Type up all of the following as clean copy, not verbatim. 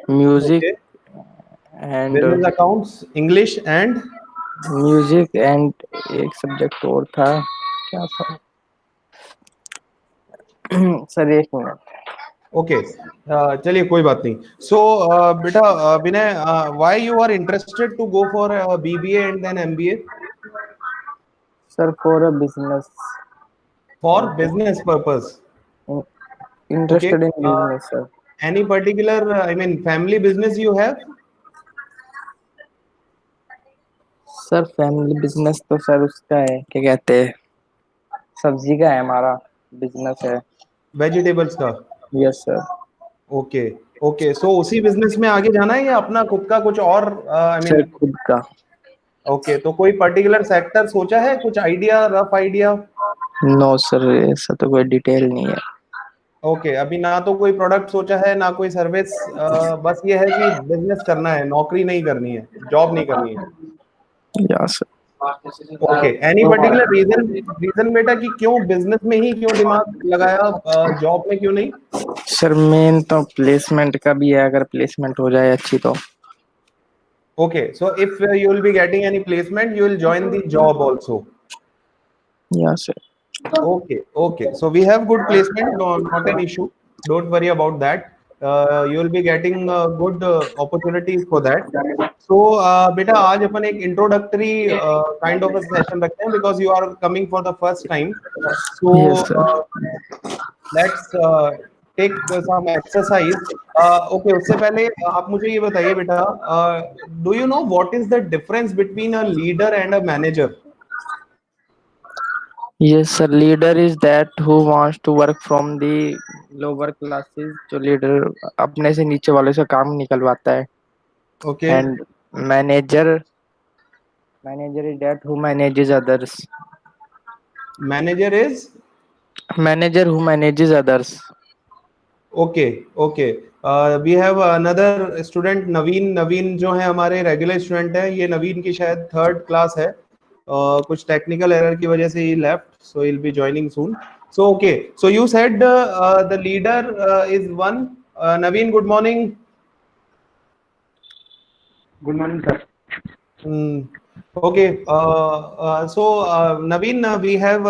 Music Okay. And Business accounts, English and music and एक subject और था, क्या था? सर एक मिनट। okay. चलिए कोई बात नहीं. So बेटा विनय, why you are interested to go for BBA and then MBA? Sir for a business, For business purpose. Okay. Interested in business sir. Any particular, I mean, family business you have? Sir family business तो sir उसका है, क्या कहते हैं, सब्जी का है हमारा, बिजनेस है। Vegetables का. Yes sir. ओके. ओके, सो उसी बिजनेस में आगे जाना है या अपना खुद का कुछ और, आई सर मीन. खुद का। ओके, तो कोई पर्टिकुलर सेक्टर सोचा है, कुछ idea, rough idea? No sir, ऐसा तो कोई डिटेल नहीं है। ओके, अभी ना तो कोई प्रोडक्ट सोचा है ना कोई सर्विस, बस ये है कि बिजनेस करना है, नौकरी नहीं करनी है, जॉब नहीं करनी है. Yes okay, any particular reason? Reason बेटा कि क्यों बिजनेस में ही क्यों दिमाग लगाया, जॉब में क्यों नहीं? सर मेन तो प्लेसमेंट का भी है, अगर प्लेसमेंट हो जाए अच्छी तो। Okay, so if you will be getting any placement you will join the job also. Yes sir. Okay, okay. So we have good placement, no, not an issue. Don't worry about that. You will be getting good opportunities for that. So, बेटा आज अपन एक introductory kind of a session रखते हैं because you are coming for the first time. So yes sir. let's take some exercise. Okay, उससे पहले आप मुझे ये बताइए बेटा, do you know what is the difference between a leader and a manager? Yes sir, leader is that who wants to work from the lower classes, जो leader अपने से नीचे वाले से काम निकलवाता है। Okay, and manager, manager is that who manages others. manager is. Manager who manages others. Okay. Okay, we have another student Naveen. Naveen जो है हमारे रेगुलर स्टूडेंट है, ये नवीन की शायद थर्ड क्लास है. कुछ टेक्निकल एरर की वजह से ही left, so he will be joining soon. So okay, so you said the leader is one. Naveen, good morning. Good morning sir. Okay, so Naveen, we have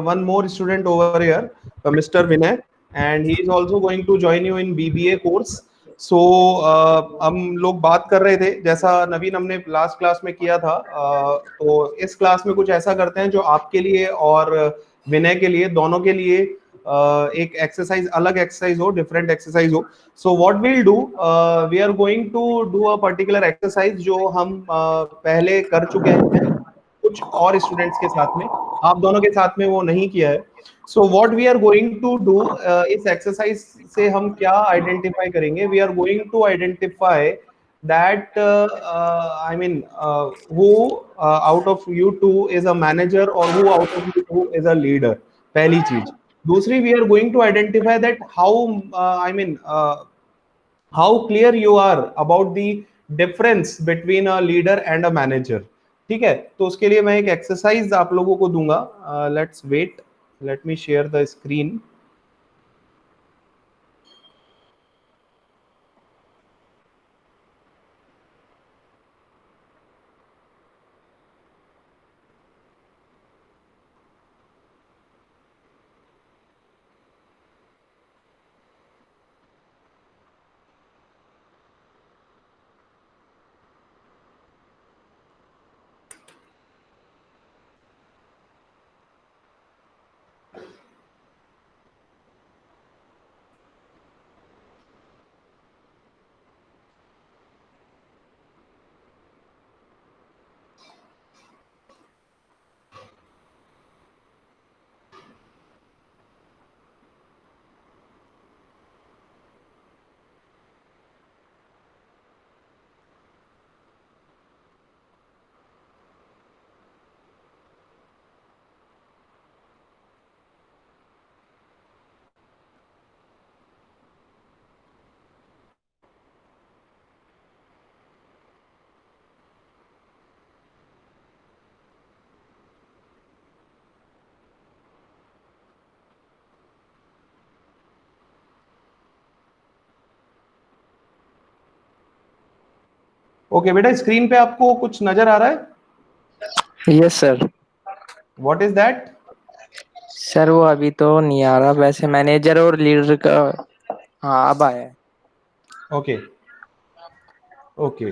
one more student over here, Mr. Vinay, and he is also going to join you in BBA course. So हम लोग बात कर रहे थे, जैसा नवीन हमने last class में किया था, तो इस क्लास में कुछ ऐसा करते हैं जो आपके लिए और विनय के लिए, दोनों के लिए एक एक्सरसाइज, अलग एक्सरसाइज हो, डिफरेंट एक्सरसाइज हो. So what we'll do, we are going to do a particular exercise जो हम पहले कर चुके हैं कुछ और स्टूडेंट्स के साथ में, आप दोनों के साथ में वो नहीं किया है. So what we are going to do, इस एक्सरसाइज से हम क्या आइडेंटिफाई करेंगे? We are going to identify that I mean who out of you two is a manager or who out of you two is a leader. पहली चीज. दूसरी, we are going to identify that how I mean how clear you are about the difference between a leader and a manager. ठीक है, तो उसके लिए मैं एक एक्सरसाइज आप लोगों को दूंगा. Let's wait, let me share the screen. Okay बेटा, स्क्रीन पे आपको कुछ नजर आ रहा है? Yes sir. What is that? Sir वो अभी तो नहीं आ रहा, वैसे मैनेजर और लीडर का। हाँ अब आया है। Okay okay,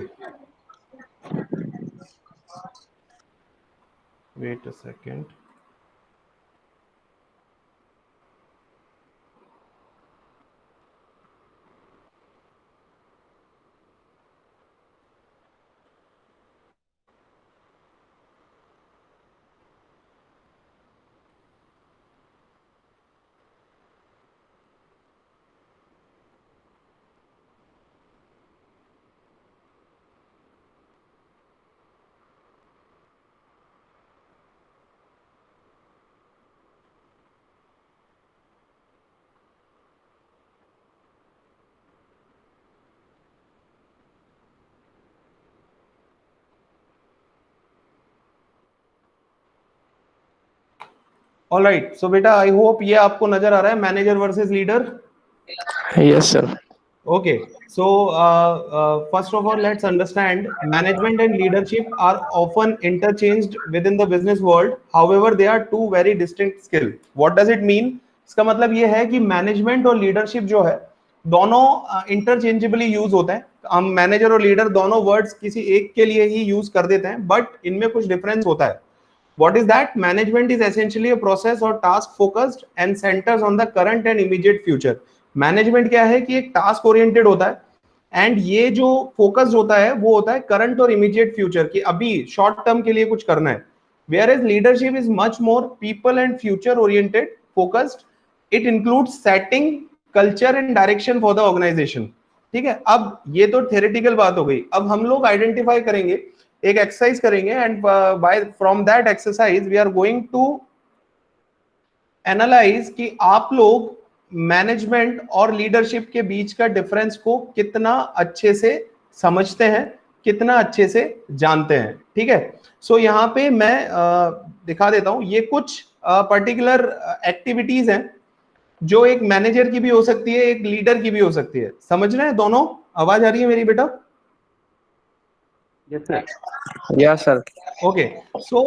wait a second. Alright, so बेटा आई होप ये आपको नजर आ रहा है, manager versus leader. Yes sir. Okay, so first of all, let's understand management and leadership are often interchanged within the business world. However, they are two very distinct skill. What does it mean? इसका मतलब ये है कि management और leadership जो है दोनों interchangeably use होते हैं। हम मैनेजर और लीडर दोनों वर्ड्स किसी एक के लिए ही यूज कर देते हैं, बट इनमें कुछ डिफरेंस होता है। What is that? Management is essentially a process or task focused and centers on the current and immediate future. Management क्या है कि एक टास्क ओरिएंटेड होता है एंड ये जो फोकस होता है वो होता है करंट और इमीडिएट फ्यूचर की, अभी शॉर्ट टर्म के लिए कुछ करना है। Whereas leadership is much more people and future oriented focused. It includes setting culture and direction for the organisation. ठीक है, अब ये तो थ्योरेटिकल बात हो गई। अब हम लोग आइडेंटिफाई करेंगे, एक एक्सरसाइज करेंगे and by from that exercise we are going to analyse कि आप लोग मैनेजमेंट और लीडरशिप के बीच का डिफरेंस को कितना अच्छे से समझते हैं, कितना अच्छे से जानते हैं। ठीक है, सो यहाँ पे मैं दिखा देता हूं, ये कुछ पर्टिकुलर एक्टिविटीज हैं जो एक मैनेजर की भी हो सकती है, एक लीडर की भी हो सकती है। समझ रहे हैं दोनों? आवाज आ रही है मेरी बेटा? Yes sir. Yes sir. Okay, so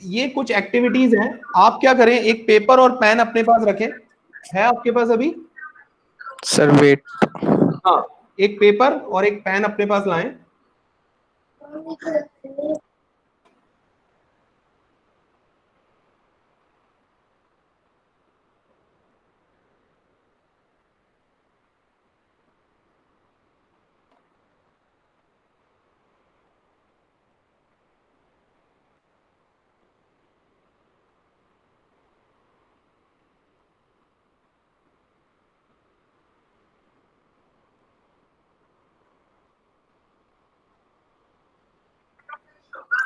ये कुछ एक्टिविटीज हैं। आप क्या करें, एक पेपर और पेन अपने पास रखें। है आपके पास अभी? Sir wait. हाँ, एक पेपर और एक पेन अपने पास लाएं।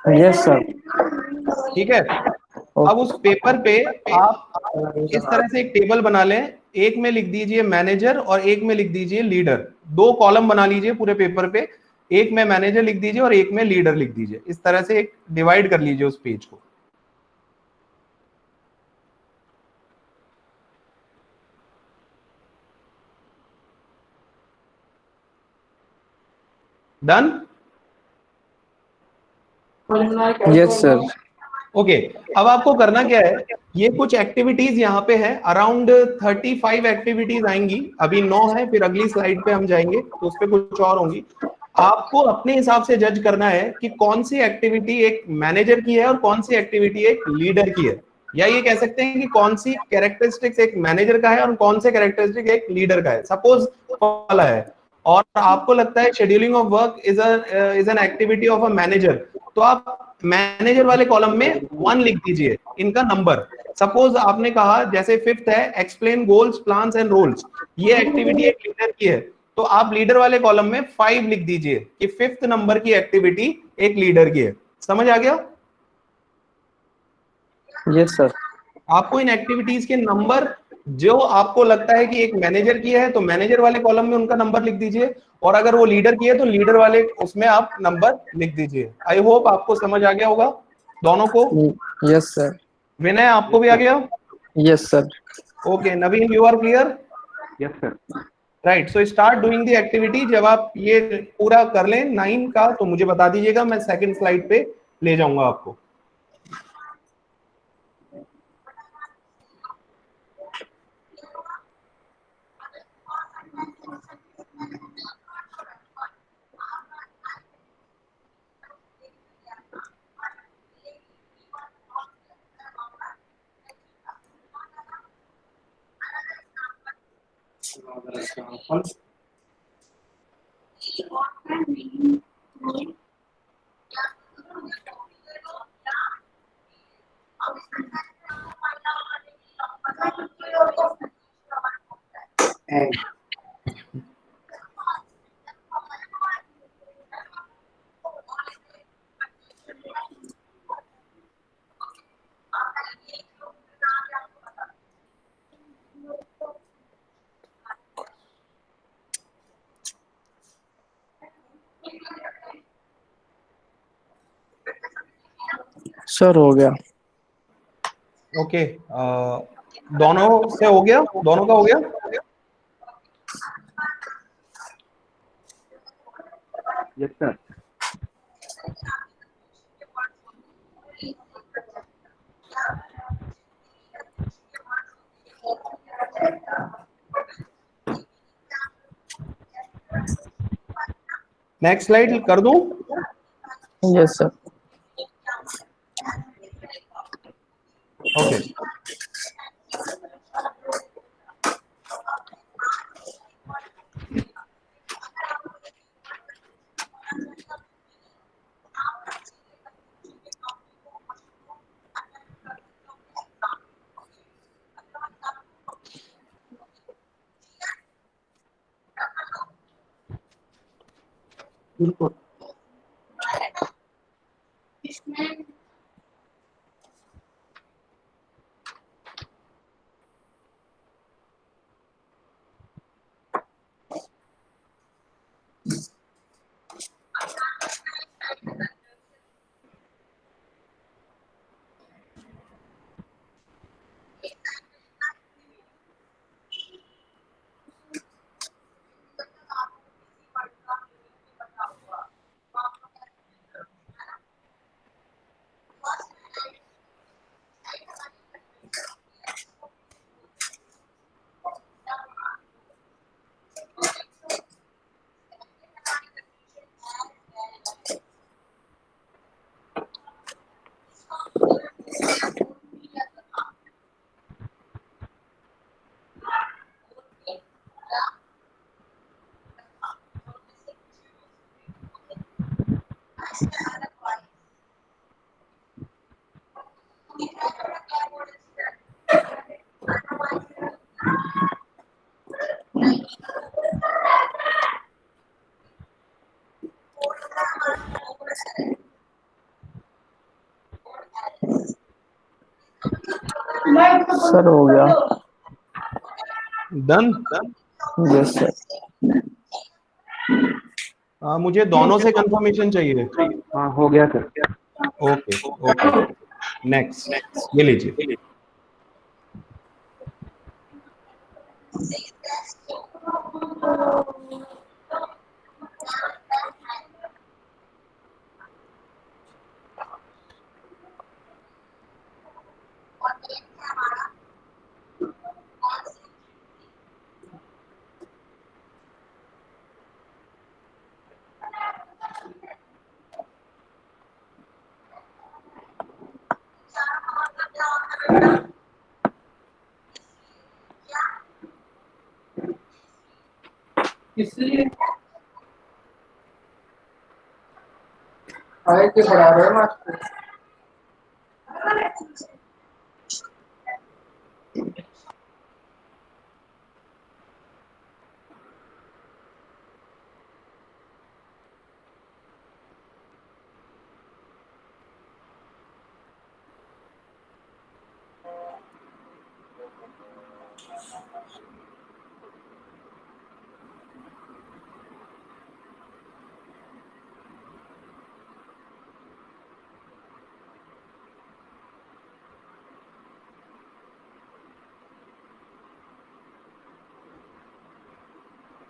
Yes sir. ठीक है, अब उस पेपर पे आप इस तरह से एक टेबल बना लें। एक में लिख दीजिए मैनेजर और एक में लिख दीजिए लीडर। दो कॉलम बना लीजिए पूरे पेपर पे, एक में मैनेजर लिख दीजिए और एक में लीडर लिख दीजिए। इस तरह से एक डिवाइड कर लीजिए उस पेज को। डन? Yes sir. ओके, अब आपको करना क्या है, ये कुछ एक्टिविटीज यहाँ पे है, अराउंड 35 एक्टिविटीज आएंगी। अभी 9 है, फिर अगली स्लाइड पे हम जाएंगे तो उस पर कुछ और होंगी। आपको अपने हिसाब से जज करना है कि कौन सी एक्टिविटी एक मैनेजर की है और कौन सी एक्टिविटी एक लीडर की है, या ये कह सकते हैं कि कौन सी कैरेक्टरिस्टिक्स एक मैनेजर का है और कौन से कैरेक्टरिस्टिक एक लीडर का है। सपोज वाला है और आपको लगता है scheduling of work is an activity of a manager, तो आप मैनेजर वाले कॉलम में 1 लिख दीजिए, इनका नंबर। सपोज आपने कहा जैसे फिफ्थ है explain goals plans and roles, ये एक्टिविटी एक लीडर की है, तो आप लीडर वाले कॉलम में 5 लिख दीजिए कि फिफ्थ नंबर की एक्टिविटी एक लीडर की है। समझ आ गया? Yes sir. आपको इन एक्टिविटीज के नंबर जो आपको लगता है कि एक मैनेजर की है तो मैनेजर वाले कॉलम में उनका नंबर लिख दीजिए, और अगर वो लीडर की है तो लीडर वाले उसमें आप नंबर लिख दीजिए। आई होप आपको समझ आ गया होगा दोनों को। Yes sir. विनय, आपको भी आ गया? Yes sir. Okay, Naveen, you are clear? Yes sir. Right, so start doing the activity. जब आप ये पूरा कर लें 9 का तो मुझे बता दीजिएगा, मैं सेकंड स्लाइड पे ले जाऊंगा आपको। सर हो गया। ओके, दोनों से हो गया, दोनों का हो गया। Yes sir. नेक्स्ट स्लाइड कर दूं? Yes sir. ओके, बिल्कुल। सर हो गया। डन। Yes sir. मुझे दोनों से कंफर्मेशन चाहिए। हाँ हो गया सर। ओके, ओके, नेक्स्ट, ये लीजिए। इसलिए आए के पढ़ा रहे हैं मास्टर।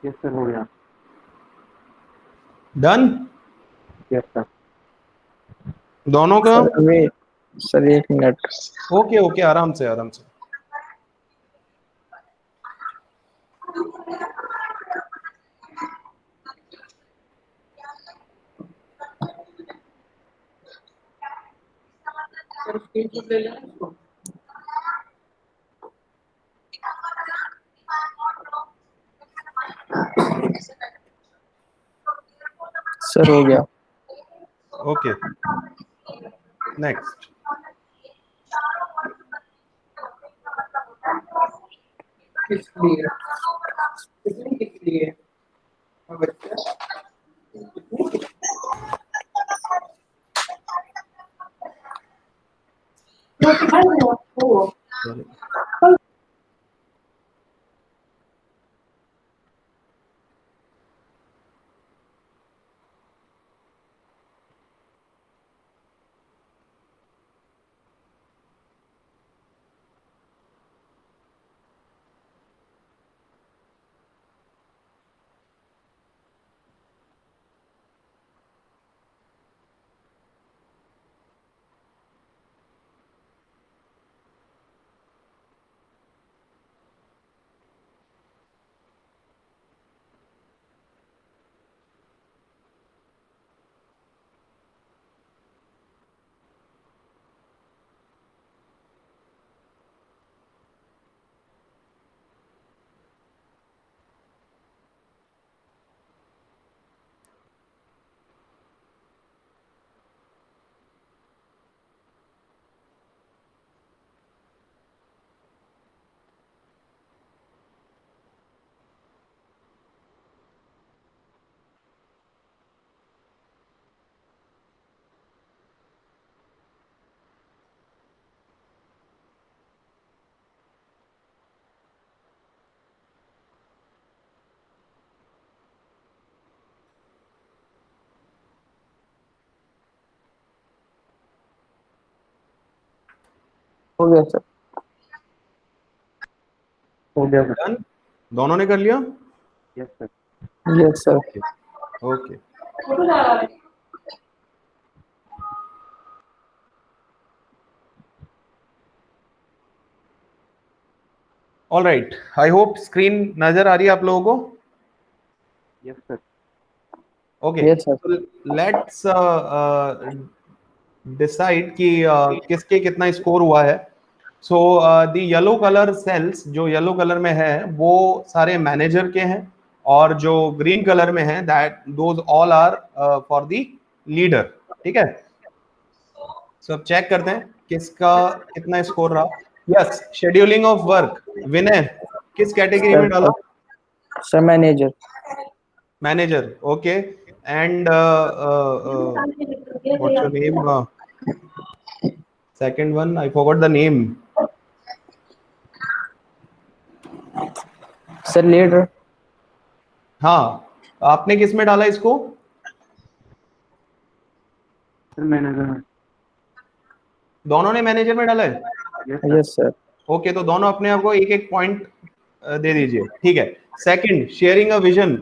यस सर, हो गया। Done yes sir. दोनों का? सर अभी सर 1 मिनट। ओके ओके, आराम से आराम से। सर हो गया। Okay next. हो गया सर। हो गया सर। डन दोनों ने कर लिया? Yes sir. Yes sir. Okay okay. All right, I hope screen नजर आ रही है आप लोगों को? Yes sir. Okay, yes sir. Let's decide कि किसके कितना स्कोर हुआ है। So the yellow colour cells, जो येलो कलर में है वो सारे मैनेजर के हैं, और जो ग्रीन कलर में है that those all are for the leader. ठीक है, सो अब चेक करते हैं किसका कितना स्कोर रहा। यस, शेड्यूलिंग ऑफ वर्क, विनय किस कैटेगरी में डाला? Sir manager. Manager, okay. And what's your name? Second one, I forgot the name. Sir leader. हाँ, आपने किस में डाला इसको? सर मैनेजर में। दोनों ने मैनेजर में डाला है? Yes sir. Yes sir. Okay, तो दोनों अपने आप को एक एक पॉइंट दे दीजिए। ठीक है। Second, sharing a vision,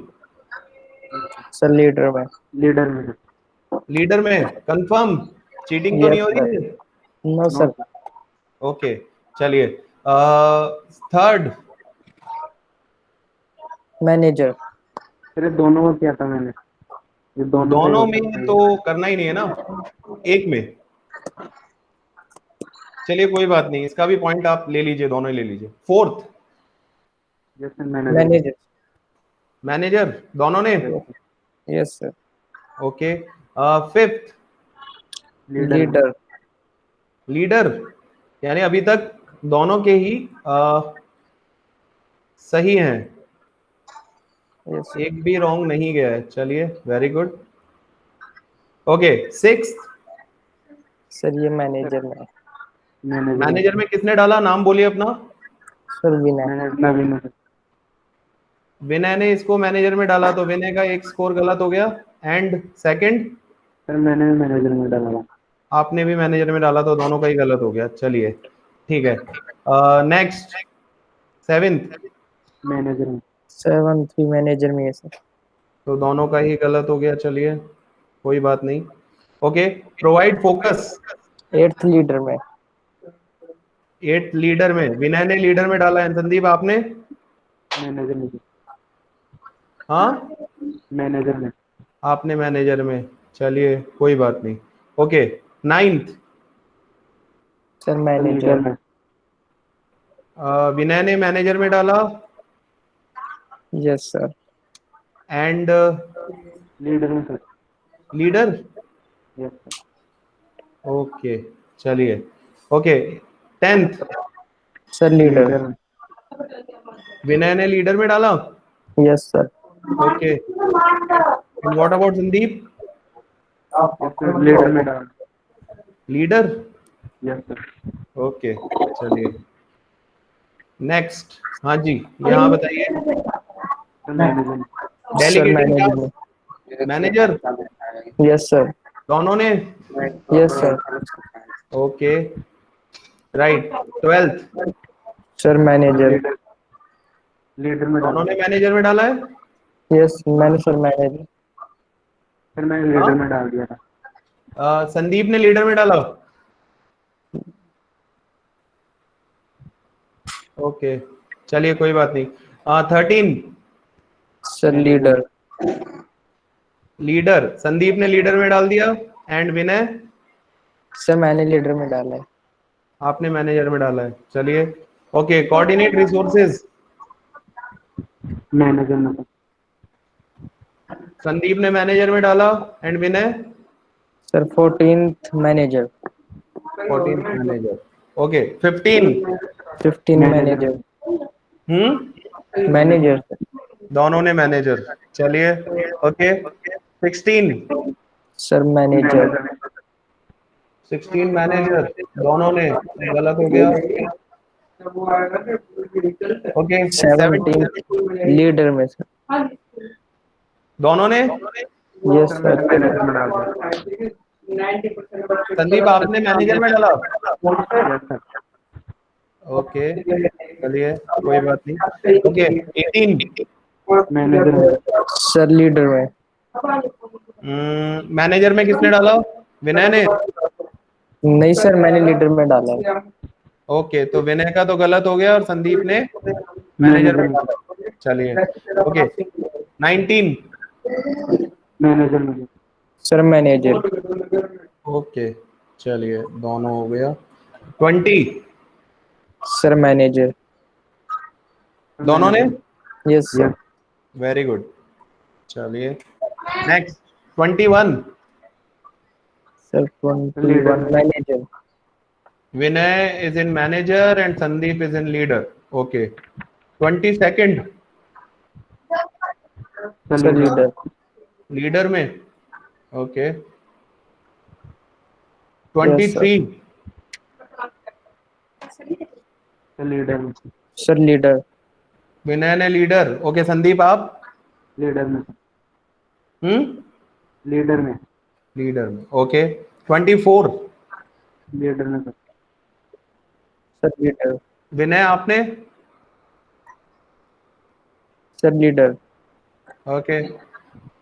sir leader में। लीडर में सर। लीडर में कंफर्म? चीटिंग तो नहीं यस हो सर। रही है? No no sir. Sir. Okay, चलिए। थर्ड, सर ये दोनों को किया था मैंने, ये दोनों का ही दोनों होता में है। तो करना ही नहीं है ना, एक में। चलिए कोई बात नहीं, इसका भी पॉइंट आप ले लीजिए, दोनों ही ले लीजिए। फोर्थ, यस सर, मैनेजर में। मैनेजर। मैनेजर दोनों ने? Yes sir. Yes sir. Okay. Fifth, leader में। लीडर। लीडर, यानी अभी तक दोनों के ही सही हैं, यस एक भी रॉन्ग नहीं गया है। चलिए, very good. Okay, sixth, sir ये मैनेजर में। मैनेजर में। मैनेजर में किसने डाला? नाम बोलिए अपना। सर विनय। मैनेजर नवीन में सर। विनय ने इसको मैनेजर में डाला, तो विनय का एक स्कोर गलत हो गया। एंड सेकंड, सर मैंने मैनेजर में डाला था। आपने भी मैनेजर में डाला, तो दोनों का ही गलत हो गया। चलिए ठीक है। नेक्स्ट, सेवेंथ, मैनेजर में। 7 3 मैनेजर में है सर। तो दोनों का ही गलत हो गया, चलिए कोई बात नहीं। Okay, provide focus. 8th leader में। 8 लीडर में, विनय ने लीडर में डाला है, संदीप आपने? मैनेजर में। हाँ, मैनेजर में। आपने मैनेजर में, चलिए कोई बात नहीं। Okay, 9th, sir leader manager. में। विनय ने मैनेजर में डाला। Yes sir. एंड लीडर में sir. Leader. Yes sir. Okay, चलिए। Okay, 10th, sir leader. Leader में। विनय ने लीडर में डाला। Yes sir. Okay, and what about Sandeep? Yes sir, leader में डाल। लीडर। Yes sir. ओके, चलिए नेक्स्ट। हाँ जी, यहाँ बताइए। सर मैनेजर में। सर डेलीगेटिंग मैनेजर में। Task, manager. Yes sir. दोनों ने। Yes sir. Okay, right. 12th, sir manager. Leader. Leader में डाल। दोनों ने मैनेजर में डाला है। यस मैंने सर मैनेजर। सर मैंने लीडर में डाल दिया था। संदीप ने लीडर में डाला। ओके, चलिए कोई बात नहीं। 13, सर लीडर। लीडर, संदीप ने लीडर में डाल दिया। एंड विनय, सर मैंने लीडर में डाला है। आपने मैनेजर में डाला है, चलिए। ओके, कोऑर्डिनेट रिसोर्सेज, मैनेजर में सर। संदीप ने मैनेजर में डाला। And Vinay, sir 14th manager. 14th manager. Okay, 15, 15 manager manager. में। Manager sir. दोनों ने मैनेजर, चलिए। Okay, 16, sir manager. मैनेजर में। 16 मैनेजर, दोनों ने, गलत हो गया। ओके, 17, 17 लीडर में सर। दोनों ने। यस सर मैंने सर। मैनेजर में डाल दिया। संदीप आपने मैनेजर में डाला। Yes sir. ओके, चलिए कोई बात नहीं। ओके, 18, मैनेजर में। सर लीडर में। मैनेजर में किसने डाला? विनय ने। नहीं सर मैंने लीडर में डाला है। ओके, तो विनय का तो गलत हो गया और संदीप ने मैनेजर मैनेजर में में। डाला, चलिए। ओके, 19, मैनेजर में। Sir manager. ओके, चलिए दोनों हो गया। 20, सर मैनेजर। दोनों ने। Yes sir. Yes. Very good, चलिए नेक्स्ट। 21, सर लीडर 21 में। Manager. Vinay is in manager and Sandeep is in leader. Okay, 22nd, sir sir leader. Leader. Leader में। Okay, yes sir. 23, sir leader में। Sir leader. विनय ने leader. Okay, Sandeep आप? Leader में। Hmm, leader में। Leader में। Okay, 24, leader में sir. Sir leader. Vinay आपने? Sir leader. Okay,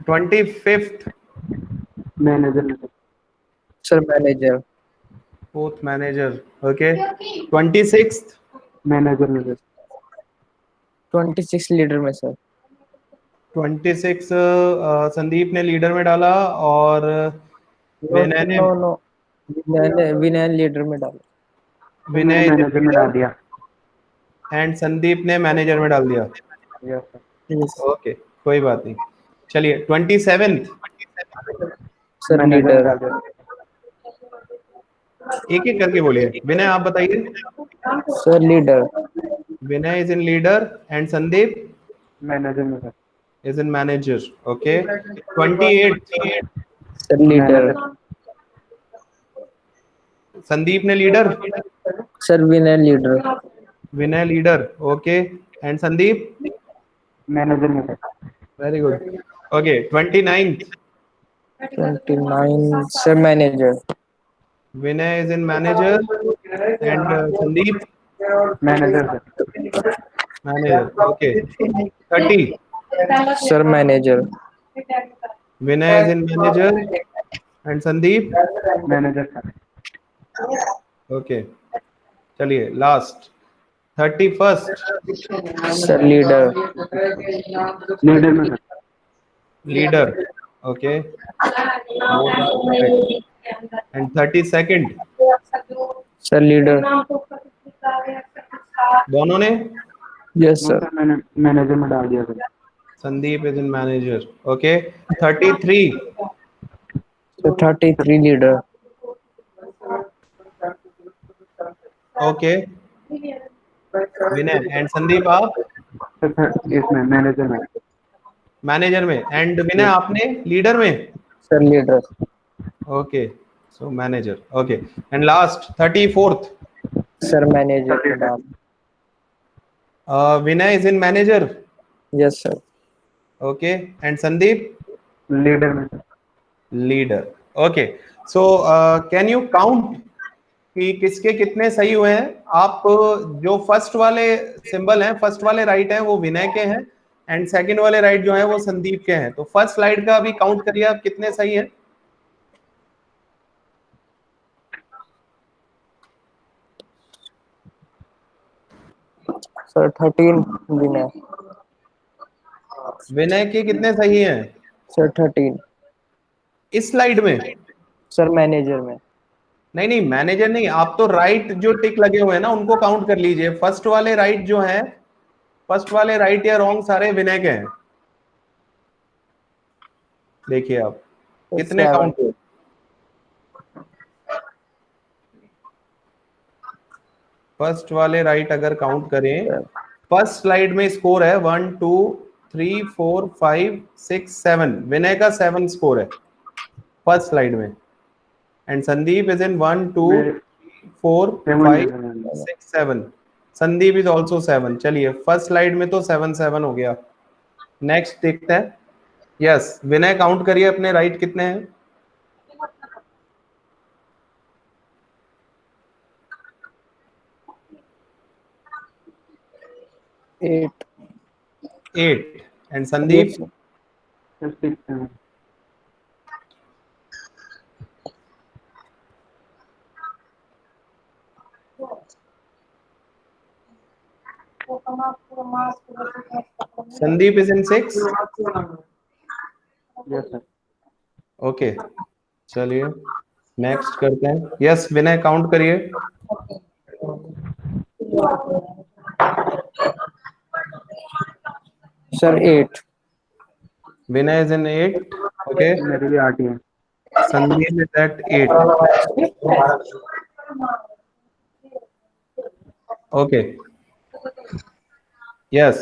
25th, manager में sir. Sir manager. Fourth manager. Okay, 26th, manager में सर। 26 लीडर में सर। 26 संदीप ने लीडर में डाला और नो विनय ने। No no. विनय लीडर में डाला। सर मैंने विनय मैनेजर में डाल लीडर दिया। एंड संदीप ने मैनेजर में डाल दिया। Yes sir. यस। ओके, कोई बात नहीं, चलिए। 27th, सर मैनेजर में लीडर। डाल दिया। एक एक करके बोलिए। विनय आप बताइए। Sir leader. Vinay is in leader and Sandeep manager में sir. is in manager. Okay, 28, sir leader. Manager. Sandeep ने leader. Sir Vinay leader. Vinay leader. Okay, and Sandeep. Manager में sir. Very good. Okay, 29th, 29 sir manager. Vinay is in manager and Sandeep. Manager sir. Manager, okay. 30, sir manager. Vinay is in manager and Sandeep, manager sir. Okay. चलिए last 31st, sir leader. Leader में sir. Leader, okay, both are correct. And 32nd, sir leader. दोनों ने? Yes no sir. Sir, मैंने manager में डाल दिया sir. Sandeep is in manager, okay. 33, sir 33 leader. Okay, Vinay and Sandeep आप sir इसमें मैनेजर में। मैनेजर में, एंड विनय आपने लीडर में, sir leader. Okay, so manager, okay. And last 34th, sir manager में डाल। Vinay is in manager, yes sir. Okay, and Sandeep leader में sir. Leader, okay. So can you count कि किसके कितने सही हुए हैं? आप जो फर्स्ट वाले सिंबल हैं, फर्स्ट वाले राइट हैं, वो विनय के हैं, एंड सेकंड वाले राइट जो हैं वो संदीप के हैं। तो फर्स्ट स्लाइड का अभी काउंट करिए आप कितने सही हैं। सर 13 विनय। विनय के कितने सही हैं सर 13। इस स्लाइड में? सर मैनेजर में। नहीं नहीं, मैनेजर नहीं, आप तो राइट जो टिक लगे हुए हैं ना उनको काउंट कर लीजिए। फर्स्ट वाले राइट जो हैं, फर्स्ट वाले राइट या रॉन्ग सारे विनय के हैं। देखिए आप कितने 7। काउंट हुए। फर्स्ट वाले राइट अगर काउंट करें, फर्स्ट स्लाइड में स्कोर है 1 2 3 4 5 6 7, विनय का 7 स्कोर है फर्स्ट स्लाइड में, एंड संदीप इज इन 1 2 मेरे 4 7 5 है सर। 6 7, Sandeep is also 7। चलिए फर्स्ट स्लाइड में तो 7 7 हो गया। नेक्स्ट देखते हैं। यस, विनय काउंट करिए अपने राइट कितने हैं। 8। 8, and yes Sandeep sir. Sir 6 है। Sandeep is in 6, yes sir. Okay. चलिए नेक्स्ट करते हैं। यस विनय काउंट करिए। Sir 8। Vinay is in 8, okay. मेरे भी 8 ही है। Sandeep is at 8, okay. Yes,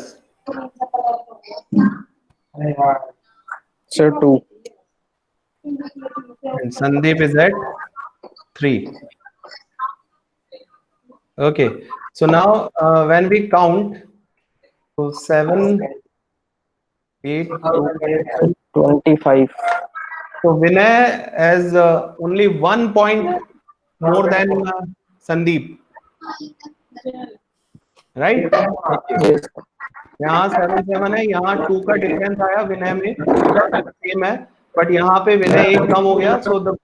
sir 2। And Sandeep is at 3, okay. So now when we count, so 7 8 25। so Vinay has only 1 point more than Sandeep, right? देखिए yes यहाँ 7 7 है, यहाँ 2 का डिफरेंस आया, विनय में सेम है, बट यहाँ पे विनय एक कम हो गया। So the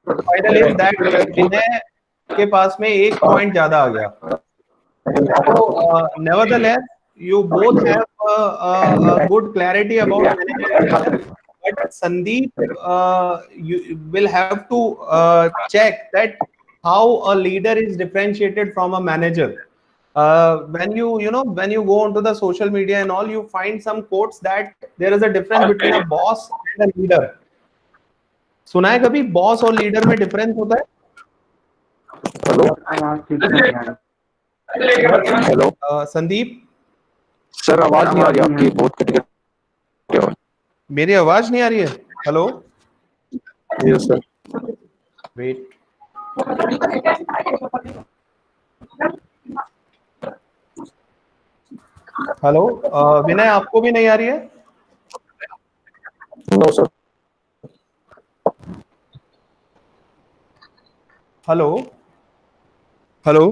final is that Vinay के पास में 1 पॉइंट ज्यादा आ गया। So, nevertheless, you both have a good clarity about managing leader, but Sandeep, you will have to check that how a leader is differentiated from a manager. When when you go onto the social media and all, you find some quotes that there is a difference between a boss and a leader. सुना है कभी boss और leader में difference होता है? आवाज ठीक से नहीं आ रही। हेलो संदीप, सर आवाज नहीं आ रही आपकी, बहुत कट गया। मेरी आवाज नहीं आ रही है? Hello, yes sir. Wait, hello, Vinay आपको भी नहीं आ रही है? No sir. Hello, hello,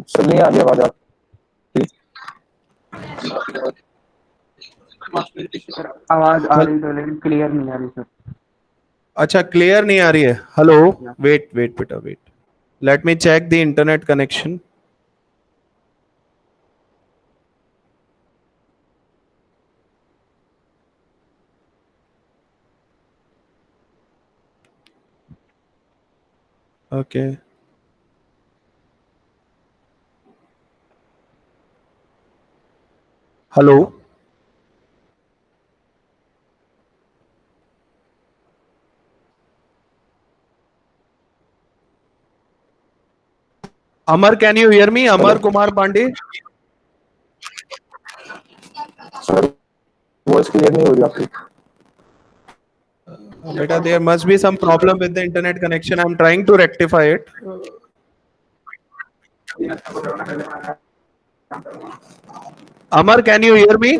sir नहीं आ रही आवाज आप। सर आवाज आ रही तो लेकिन क्लियर नहीं आ रही सर। अच्छा, क्लियर नहीं आ रही है। हेलो, वेट वेट बेटा wait, let me check the internet connection. Okay, hello, Amar, can you hear me? Amar Kumar Pandey. Sir voice clear नहीं हो रही आपकी। बेटा, there must be some problem with the internet connection, I am trying to rectify it. Amar, can you hear me?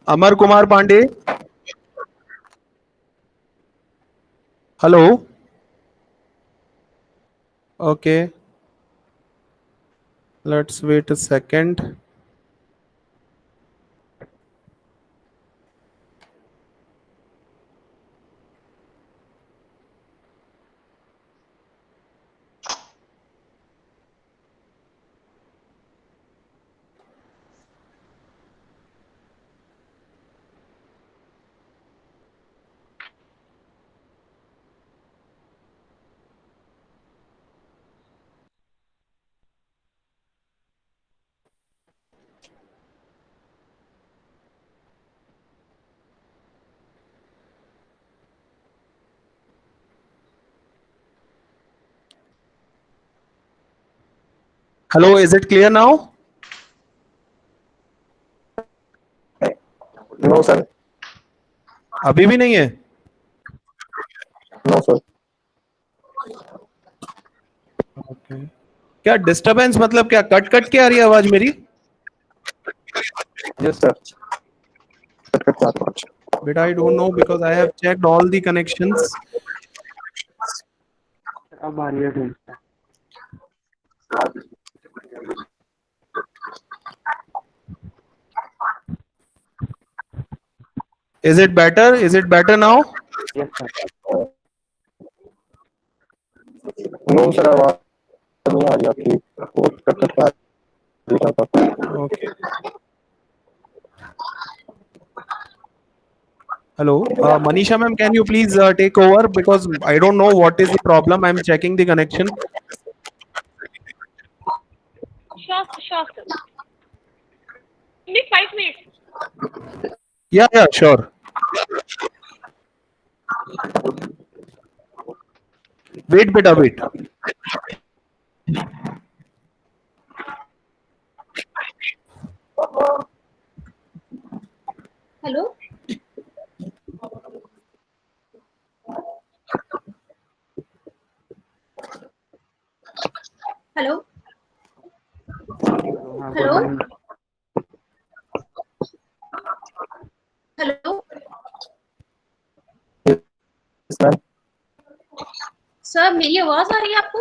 Amar Kumar Pandey, hello. Okay, let's wait a second. Hello, is it clear now? No sir. अभी भी नहीं है? No sir. Okay, क्या disturbance, मतलब क्या cut cut के आ रही है आवाज मेरी? Yes sir. कट कट बात कुछ। बेटा, I don't know because I have checked all the connections. अब आ रही है ठीक से। Is it better? Is it better now? Yes sir. No sir, आवाज नहीं आ रही आपकी। बहुत कट कट बात रही है। Okay, hello, Manisha ma'am, can you please take over because I don't know what is the problem. I'm checking the connection. Sure, sure, sir. Give me 5 minutes. Yeah, yeah, sure. Wait, beta, wait. Hello? Hello? हाँ good Hello? Morning. Hello? Yes, ma'am. Sir मेरी आवाज आ रही है आपको?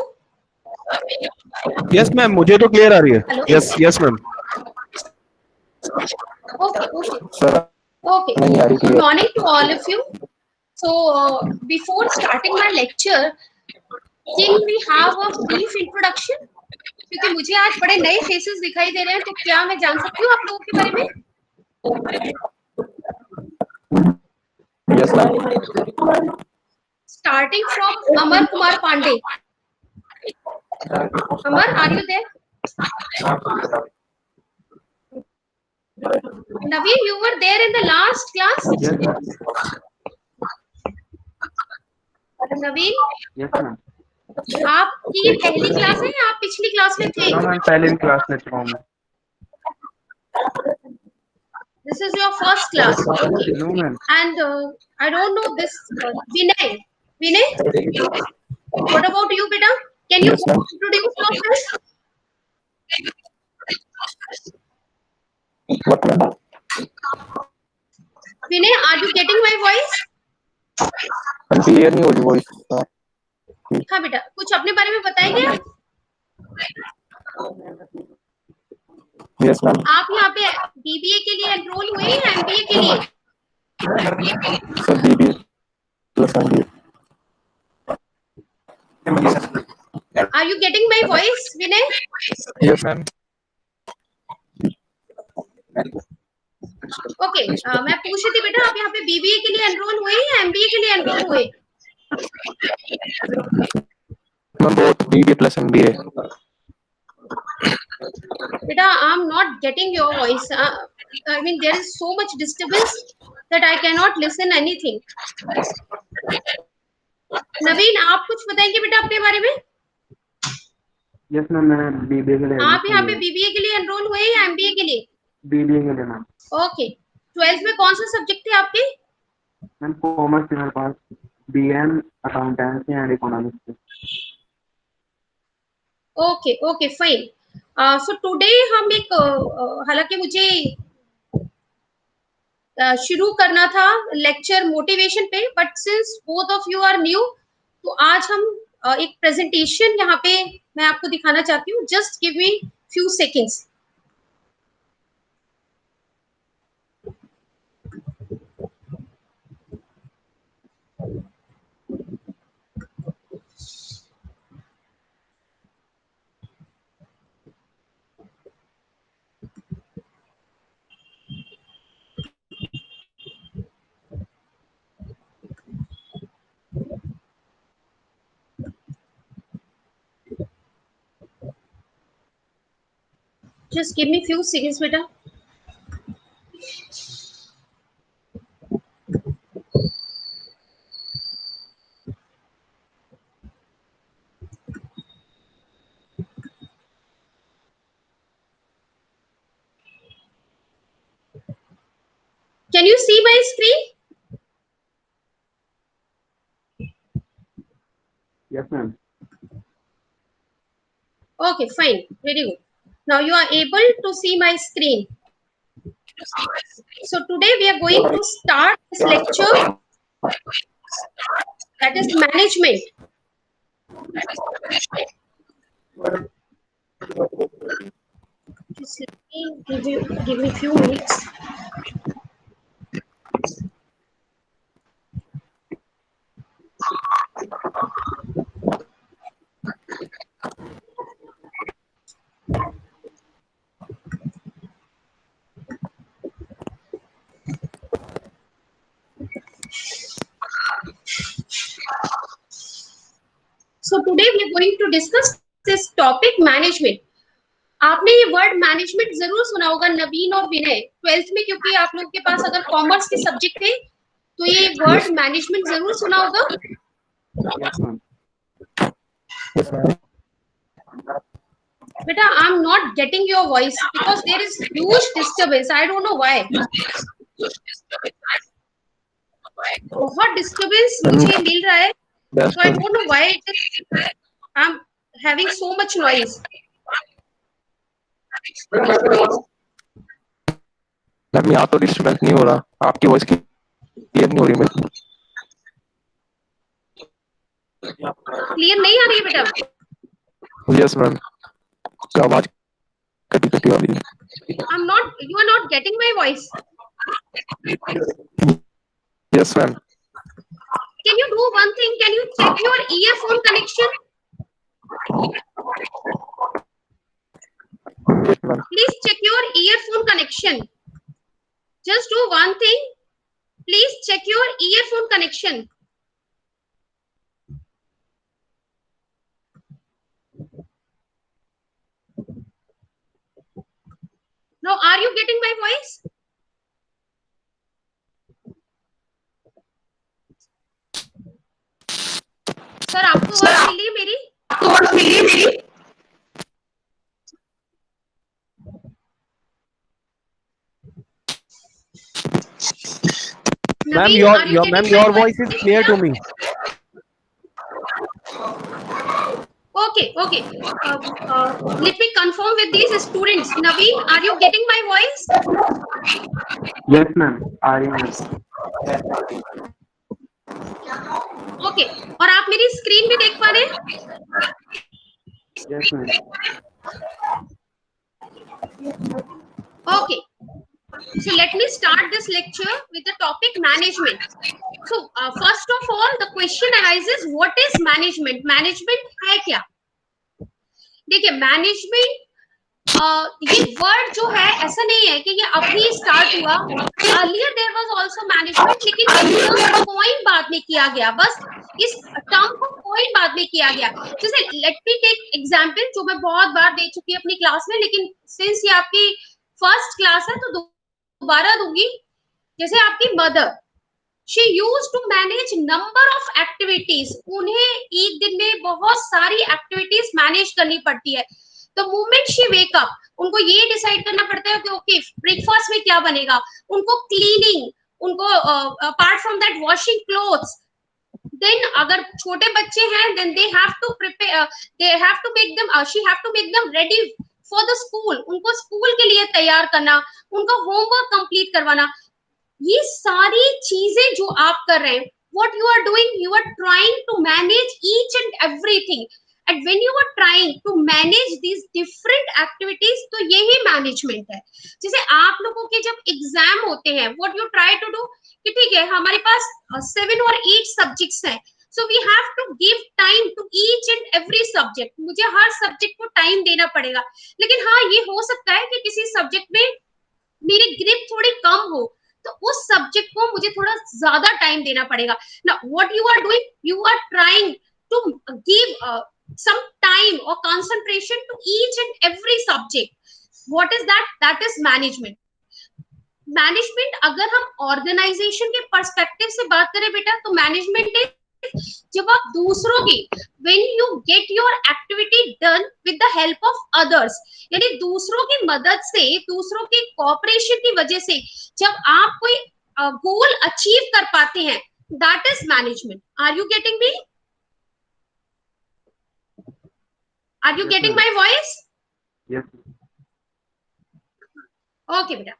Yes, ma'am, मुझे तो clear आ रही है। Hello? Yes, yes, ma'am. Okay, okay, Sir, okay. नहीं आ रही Good clear. morning to all of you. So, before starting my lecture, can we have a brief introduction? क्योंकि मुझे आज बड़े नए फेसेस दिखाई दे रहे हैं, तो क्या मैं जान सकती हूँ आप लोगों के बारे में? Yes, ma'am. Starting from Amar Kumar Pandey. Amar, are you there? Naveen, you were there in the last class? Yes ma'am. Naveen, yes ma'am. आपकी ये पहली क्लास है या आप पिछली क्लास में थे? नो मैम, पहले भी क्लास ले चुका हूँ मैं। This is your first class, okay? No ma'am. And I don't know this Vinay. Vinay, what about you, beta? Can you Yes, ma'am. introduce yourself? What, ma'am? Vinay, are you getting my voice? Clear नहीं हो रही voice. हाँ बेटा, कुछ अपने बारे में बताएंगे आप? Yes, ma'am. आप यहाँ पे बीबीए के लिए एनरोल हुए या एमबीए के लिए? Sir, BBA plus MBA. Are you getting my voice, Vinay? Yes, ma'am. Okay, मैं पूछ रही थी बेटा, आप यहाँ पे बीबीए के लिए एनरोल हुए या एमबीए के लिए एनरोल हुए? Ma'am, both BBA plus MBA. बेटा, I am not getting your voice. I mean, there is so much disturbance that I cannot listen anything. नवीन, आप कुछ बताएंगे बेटा अपने बारे में? यस मैम, मैंने बीबीए के लिए आप यहाँ पे बीबीए के लिए एनरोल हुए या एमबीए के लिए? बीबीए के लिए मैम। ओके, 12th में कौन सा सब्जेक्ट थे आपके? मैम कॉमर्स थी मेरे पास, BM accountancy and economics. Okay okay fine. So today हम एक हालांकि मुझे शुरू करना था लेक्चर मोटिवेशन पे, but since both of you are new, तो आज हम एक प्रेजेंटेशन यहाँ पे मैं आपको दिखाना चाहती हूँ. Just give me few seconds. Just give me few seconds, beta. Can you see my screen? Yes ma'am. Okay, fine. Very good. Now you are able to see my screen. So today we are going to start this lecture, that is management. Just let me give me few minutes. So today we are going to discuss this topic management. आपने ये word management जरूर सुना होगा नवीन और विनय 12th में, क्योंकि आप लोगों के पास अगर कॉमर्स के सब्जेक्ट थे तो ये वर्ड मैनेजमेंट जरूर सुना होगा. Yes ma'am. बेटा, I am not getting your voice because there is huge disturbance. I don't know why. बहुत डिस्टर्बेंस मुझे मिल रहा है. So I don't know why I'm having so much noise. Ma'am यहाँ तो डिस्टर्बेंस नहीं हो रहा, आपकी वॉइस क्लियर नहीं हो रही मेरे. क्लियर नहीं आ रही है बेटा? यस मैम, आवाज कटी कटी आ रही है. You are not getting my voice. Yes ma'am. Can you do one thing? Can you check your earphone connection? Please check your earphone connection. Just do one thing. Please check your earphone connection. Now, are you getting my voice? Sir, आपको आवाज मिल रही है मेरी? Ma'am, your voice is clear to me. Okay. Let me confirm with these students. Naveen, are you getting my voice? Yes ma'am, आ रही है। Okay. और आप मेरी स्क्रीन भी देख पा रहे हैं? Yes ma'am. Okay, so let me start this lecture with the topic management. So first of all, the question arises, what is management? Management है क्या? देखिए, मैनेजमेंट ये वर्ड जो है ऐसा नहीं है कि ये अभी स्टार्ट हुआ. Earlier there was also management, लेकिन इसका पॉइंट बाद में किया गया. बस इस टर्म को पॉइंट बाद में किया गया. जैसे लेट मी टेक एग्जांपल जो मैं बहुत बार दे चुकी हूँ अपनी क्लास में, लेकिन सिंस ये आपकी फर्स्ट क्लास है तो दोबारा दूंगी. जैसे आपकी mother, she used to manage number of activities. उन्हें एक दिन में बहुत सारी एक्टिविटीज मैनेज करनी पड़ती है. The moment she wake up, उनको ये डिसाइड करना पड़ता है कि ओके ब्रेकफास्ट में क्या बनेगा. उनको क्लीनिंग, उनको apart from that washing clothes. Then अगर छोटे बच्चे हैं then they have to prepare, they have to make them, she have to make them ready for the school. उनको स्कूल के लिए तैयार करना, उनका होमवर्क कंप्लीट करवाना. ये सारी चीजें जो आप कर रहे हैं, what you are doing, you are trying to manage each and everything. And when you are trying to manage these different activities, तो यही मैनेजमेंट है. जैसे आप लोगों के जब एग्जाम होते हैं, what you try to do कि ठीक है हमारे पास 7 और 8 सब्जेक्ट्स हैं, so we have to give time to each and every subject. मुझे हर सब्जेक्ट को टाइम देना पड़ेगा. लेकिन हाँ, ये हो सकता है कि किसी सब्जेक्ट में मेरी ग्रिप थोड़ी कम हो, तो उस सब्जेक्ट को मुझे थोड़ा ज्यादा टाइम देना पड़ेगा. ना what you are doing, you are trying to give some time or concentration to each and every subject. What is that? That is management. Management अगर हम ऑर्गेनाइजेशन के पर्सपेक्टिव से बात करें बेटा, तो मैनेजमेंट इज जब आप दूसरों की, when you get your activity done with the help of others, यानी दूसरों की मदद से, दूसरों की कोऑपरेशन की वजह से जब आप कोई गोल अचीव कर पाते हैं, that is management. Are you getting me? Are you Yes, getting ma'am. my voice? Yes. Okay बेटा.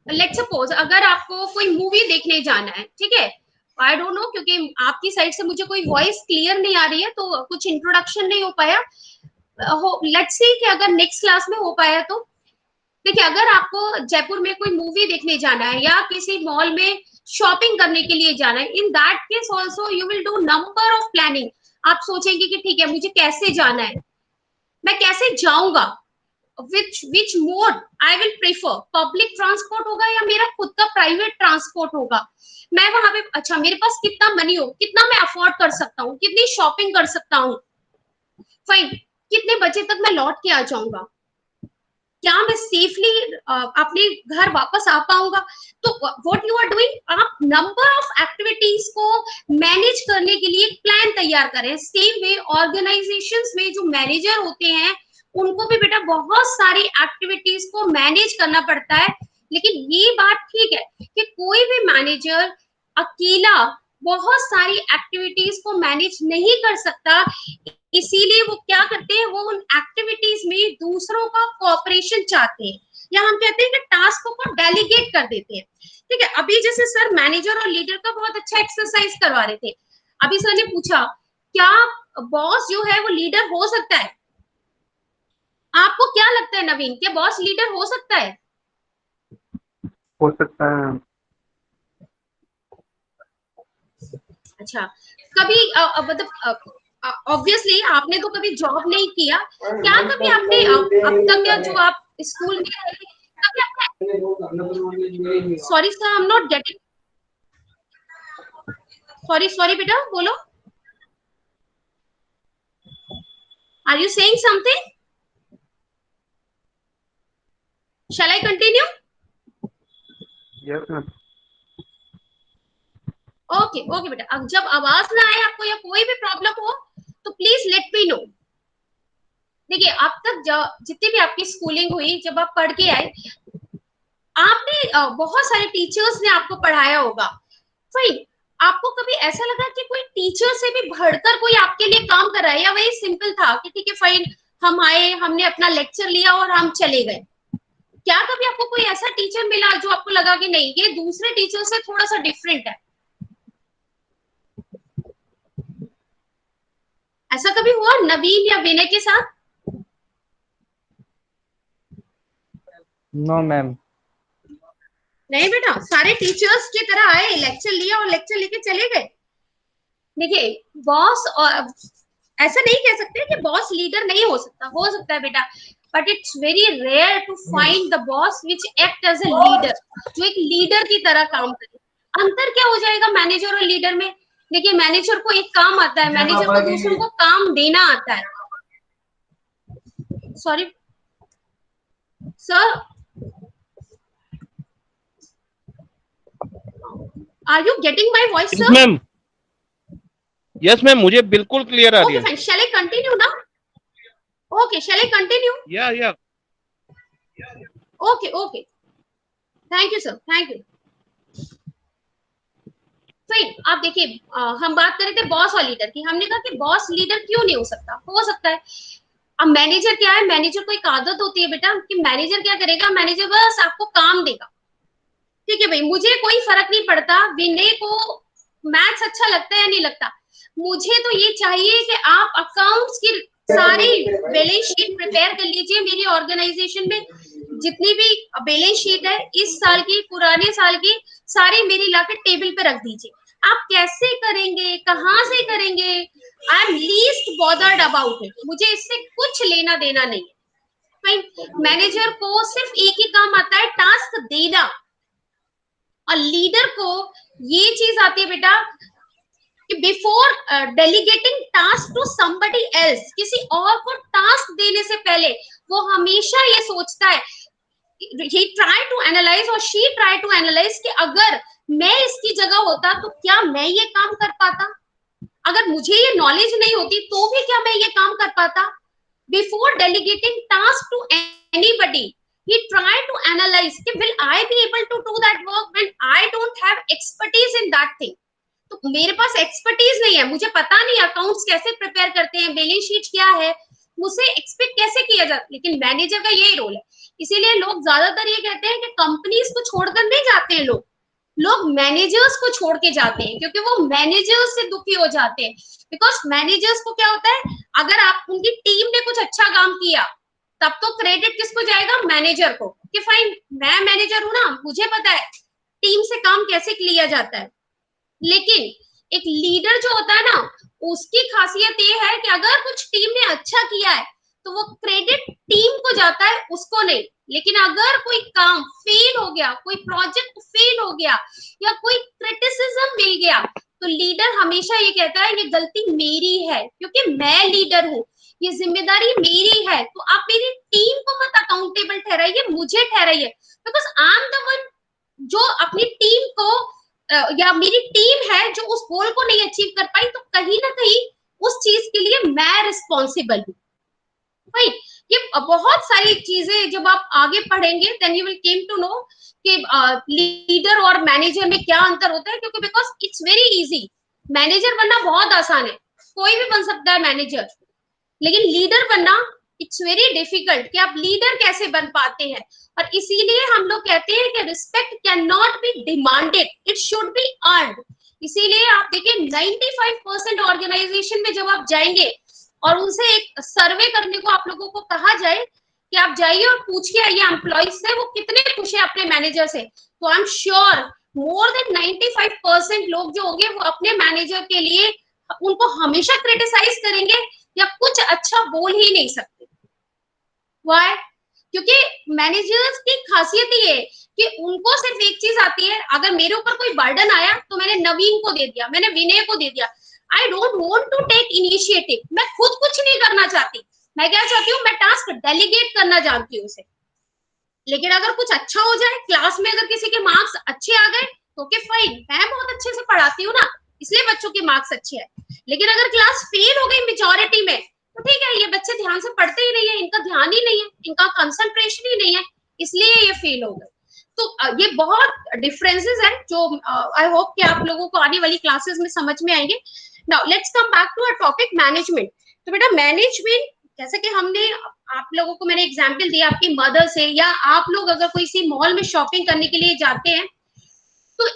लेट्स सपोज अगर आपको कोई मूवी देखने जाना है, ठीक है, आई डोंट नो क्योंकि आपकी साइड से मुझे कोई वॉइस क्लियर नहीं आ रही है तो कुछ इंट्रोडक्शन नहीं हो पाया. लेट्स सी कि अगर नेक्स्ट क्लास में हो पाया तो. देखिए, अगर आपको जयपुर में कोई मूवी देखने जाना है या किसी मॉल में शॉपिंग करने के लिए जाना है, in that case also you will do number of planning. आप सोचेंगे कि ठीक है मुझे कैसे जाना है, मैं कैसे जाऊंगा, which mode I will prefer, public transport होगा या मेरा खुद का प्राइवेट ट्रांसपोर्ट होगा. मैं वहां पे, अच्छा मेरे पास कितना मनी हो, कितना मैं अफोर्ड कर सकता हूँ, कितनी शॉपिंग कर सकता हूँ, फाइन, कितने बजे तक मैं लौट के आ जाऊंगा, क्या मैं सेफली अपने घर वापस आ पाऊंगा. तो व्हाट यू आर डूइंग, आप नंबर ऑफ एक्टिविटीज को मैनेज करने के लिए प्लान तैयार करें. सेम वे ऑर्गेनाइजेशंस में जो मैनेजर होते हैं उनको भी बेटा बहुत सारी एक्टिविटीज को मैनेज करना पड़ता है. लेकिन ये बात ठीक है कि कोई भी मैनेजर अकेला बहुत सारी एक्टिविटीज को मैनेज नहीं कर सकता. इसीलिए वो क्या करते हैं, वो उन एक्टिविटीज में दूसरों का कोऑपरेशन चाहते हैं, या हम कहते हैं कि टास्क को डेलीगेट कर देते हैं. ठीक है, अभी जैसे सर मैनेजर और लीडर का बहुत अच्छा एक्सरसाइज करवा रहे थे. अभी सर ने पूछा क्या बॉस जो है वो लीडर हो सकता है. आपको क्या लगता है नवीन, क्या बॉस लीडर हो सकता है? हो सकता है. अच्छा, कभी मतलब ऑब्वियसली आपने तो कभी जॉब नहीं किया, क्या कभी आपने अब तक या जो आप स्कूल में कभी, sorry sir I am not getting, sorry बेटा बोलो, are you saying something, shall I continue? Yes, ma'am. Okay okay बेटा, अब जब आवाज ना आए आपको या कोई भी प्रॉब्लम हो तो प्लीज लेट मी नो. देखिए, अब तक जितनी भी आपकी स्कूलिंग हुई, जब आप पढ़ के आए, आपने बहुत सारे टीचर्स ने आपको पढ़ाया होगा. फाइन, आपको कभी ऐसा लगा कि कोई टीचर से भी बढ़कर कोई आपके लिए काम कर रहा है, या वही सिंपल था कि ठीक है फाइन हम आए, हमने अपना लेक्चर लिया और हम चले गए? क्या कभी आपको कोई ऐसा टीचर मिला जो आपको लगा कि नहीं ये दूसरे टीचर से थोड़ा सा डिफरेंट है? ऐसा कभी हुआ नवीन या विनय के साथ? No ma'am. नहीं बेटा, सारे टीचर्स की तरह आए, लेक्चर लिया और लेक्चर लेके चले गए। देखिए बॉस, और ऐसा नहीं कह सकते कि बॉस लीडर नहीं हो सकता है बेटा, but it's very rare to find the boss which act as a leader, जो एक लीडर की तरह काम करे। अंतर क्या हो जाएगा मैनेजर और लीडर में? देखिए मैनेजर को एक काम आता है, मैनेजर को दूसरों को काम देना आता है। Sorry sir, are you getting my voice yes sir? Ma'am, yes ma'am, मुझे बिल्कुल क्लियर आ रही ओके है। फाइन, शैल आई कंटिन्यू ना? Okay, shall I continue? या okay okay, thank you sir, thank you. Fine, आप देखिए हम बात कर रहे थे बॉस और लीडर की। हमने कहा कि बॉस लीडर क्यों नहीं हो सकता है। अब मैनेजर क्या है, मैनेजर को एक आदत होती है बेटा कि मैनेजर क्या करेगा, मैनेजर बस आपको काम देगा। ठीक है भाई, मुझे कोई फर्क नहीं पड़ता विनय को मैथ्स अच्छा लगता है या नहीं लगता, मुझे तो ये चाहिए कि आप अकाउंट्स की सारी बैलेंस शीट प्रिपेयर कर लीजिए। मेरी ऑर्गेनाइजेशन में जितनी भी बैलेंस शीट है इस साल की, पुराने साल की, सारी मेरी लाके टेबल पे रख दीजिए। आप कैसे करेंगे, कहाँ से करेंगे, I am least bothered about it, मुझे इससे कुछ लेना देना नहीं है। मैनेजर को सिर्फ एक ही काम आता है, टास्क देना, और लीडर को ये चीज आती है बेटा कि before delegating task to somebody else, किसी और को टास्क देने से पहले वो हमेशा ये सोचता है, he try to analyze और she try to analyze कि अगर मैं इसकी जगह होता तो क्या मैं ये काम कर पाता, अगर मुझे ये नॉलेज नहीं होती तो भी क्या मैं ये काम कर पाता। Before delegating task to anybody he try to analyze कि will I be able to do that work when I don't have expertise in that thing। तो मेरे पास एक्सपर्टीज नहीं है, मुझे पता नहीं अकाउंट्स कैसे प्रिपेयर करते हैं, बैलेंस शीट क्या है, मुझे एक्सपेक्ट कैसे किया जाता। लेकिन मैनेजर का यही रोल है, इसीलिए लोग ज्यादातर ये कहते हैं कि कंपनीज को छोड़कर नहीं जाते हैं लोग मैनेजर्स को छोड़ के जाते हैं, क्योंकि वो मैनेजर्स से दुखी हो जाते हैं। बिकॉज मैनेजर्स को क्या होता है, अगर आप उनकी टीम ने कुछ अच्छा काम किया तब तो क्रेडिट किसको जाएगा, मैनेजर को, कि फाइन मैं मैनेजर हूं ना, मुझे पता है टीम से काम कैसे किया जाता है। लेकिन एक लीडर जो होता है ना, उसकी खासियत ये है कि अगर कुछ टीम ने अच्छा किया है तो वो क्रेडिट टीम को जाता है, उसको नहीं। लेकिन अगर कोई काम फेल हो गया, कोई प्रोजेक्ट फेल हो गया या कोई क्रिटिसिज्म मिल गया, तो लीडर हमेशा ये कहता है ये गलती मेरी है, क्योंकि मैं लीडर हूँ, ये जिम्मेदारी मेरी है, तो आप मेरी टीम को मत अकाउंटेबल ठहराइए, मुझे ठहराइए। Because I am the one जो अपनी टीम को या मेरी टीम है जो उस गोल को नहीं अचीव कर पाई, तो कहीं ना कहीं उस चीज के लिए मैं रिस्पॉन्सिबल हूँ। भाई ये बहुत सारी चीजें जब आप आगे पढ़ेंगे then you will came to know कि लीडर और मैनेजर में क्या अंतर होता है। क्योंकि because it's very easy, manager बनना बहुत आसान है, कोई भी बन सकता है मैनेजर, लेकिन लीडर बनना इट्स वेरी डिफिकल्ट कि आप लीडर कैसे बन पाते हैं। और इसीलिए हम लोग कहते हैं कि respect can not be demanded, it should be earned. इसीलिए आप देखिए 95% ऑर्गेनाइजेशन में जब आप जाएंगे और उनसे एक सर्वे करने को आप लोगों को कहा जाए कि आप जाइए और पूछिए आइए एम्प्लॉइज से वो कितने खुश है अपने मैनेजर से, तो I am sure more than 95% लोग जो होंगे वो अपने मैनेजर के लिए उनको हमेशा क्रिटिसाइज करेंगे या कुछ अच्छा बोल ही नहीं सकते। वाई? क्योंकि मैनेजर्स की खासियत ये है कि उनको सिर्फ एक चीज आती है, अगर मेरे ऊपर कोई बर्डन आया तो मैंने नवीन को दे दिया, मैंने विनय को दे दिया, I don't want to take initiative, मैं खुद कुछ नहीं करना चाहती, मैं क्या चाहती हूँ, मैं टास्क डेलीगेट करना जानती हूँ उसे। लेकिन अगर कुछ अच्छा हो जाए क्लास में, अगर किसी के मार्क्स अच्छे आ गए तो ओके फाइन, मैं बहुत अच्छे से पढ़ाती हूँ ना, इसलिए बच्चों के मार्क्स अच्छे हैं। लेकिन अगर क्लास फेल हो गई मेजोरिटी में, तो ठीक है ये बच्चे ध्यान से पढ़ते ही नहीं है, इनका ध्यान ही नहीं है, इनका कंसंट्रेशन ही नहीं है, इसलिए ये फेल हो गए। तो ये बहुत डिफरेंसेस है जो आई होप कि आप लोगों को आने वाली क्लासेस में समझ में आएंगे। Now let's come back to our topic management. तो बेटा मैनेजमेंट, जैसे कि हमने आप लोगों को मैंने एग्जांपल दिया आपकी मदर से, या आप लोग अगर कोई सी मॉल में शॉपिंग करने के लिए जाते हैं, तो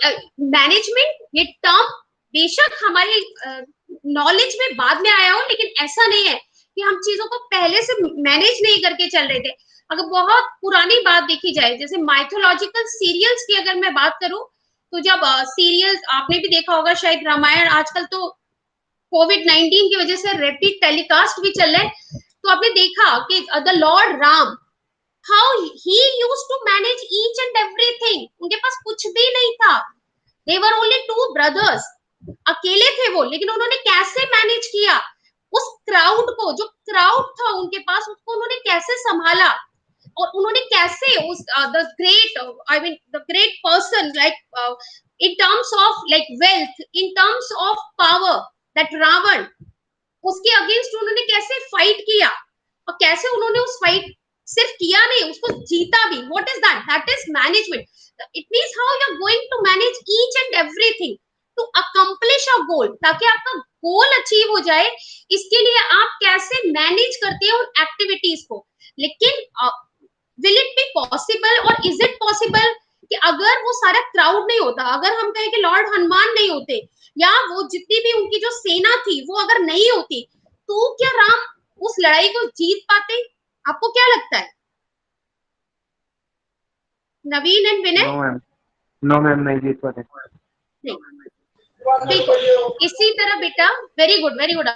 मैनेजमेंट ये टर्म बेशक हमारे नॉलेज में बाद में आया हूँ, लेकिन ऐसा नहीं है कि हम चीजों को पहले से मैनेज नहीं करके चल रहे थे। अगर बहुत पुरानी बात देखी जाए, जैसे माइथोलॉजिकल सीरियल्स की अगर मैं बात करूं, तो जब सीरियल्स आपने भी देखा होगा शायद, रामायण, आजकल तो कोविड-19 की वजह से रिपीट टेलीकास्ट भी चल रहे हैं, तो आपने देखा कि the Lord Ram, how he used to manage each and everything. उनके पास कुछ भी नहीं था, they were only two brothers, अकेले थे वो, लेकिन उन्होंने कैसे मैनेज किया उस क्राउड को, जो क्राउड था उनके पास, उसको उन्होंने कैसे संभाला, और उन्होंने कैसे उस the great, I mean the great person, like in terms of like wealth, in terms of power, that Ravan, उसके अगेंस्ट उन्होंने कैसे फाइट किया, और कैसे उन्होंने उस फाइट सिर्फ किया नहीं, उसको जीता भी। What is that? That is management. It means how you are going to manage each and everything to accomplish a goal, ताकि आपका गोल अचीव हो जाए। इसके लिए आप कैसे मैनेज करते हैं उन एक्टिविटीज को। लेकिन विल इट बी पॉसिबल, और इज इट पॉसिबल कि अगर वो सारा क्राउड नहीं होता, अगर हम कहें कि लॉर्ड हनुमान नहीं होते, या वो जितनी भी उनकी जो सेना थी वो अगर नहीं होती, तो क्या राम उस लड़ाई को जीत पाते? आपको क्या लगता है, नवीन एंड विनय? नो मैम, नहीं जीत पाते। नहीं, बिल्कुल इसी तरह बेटा, वेरी गुड वेरी गुड।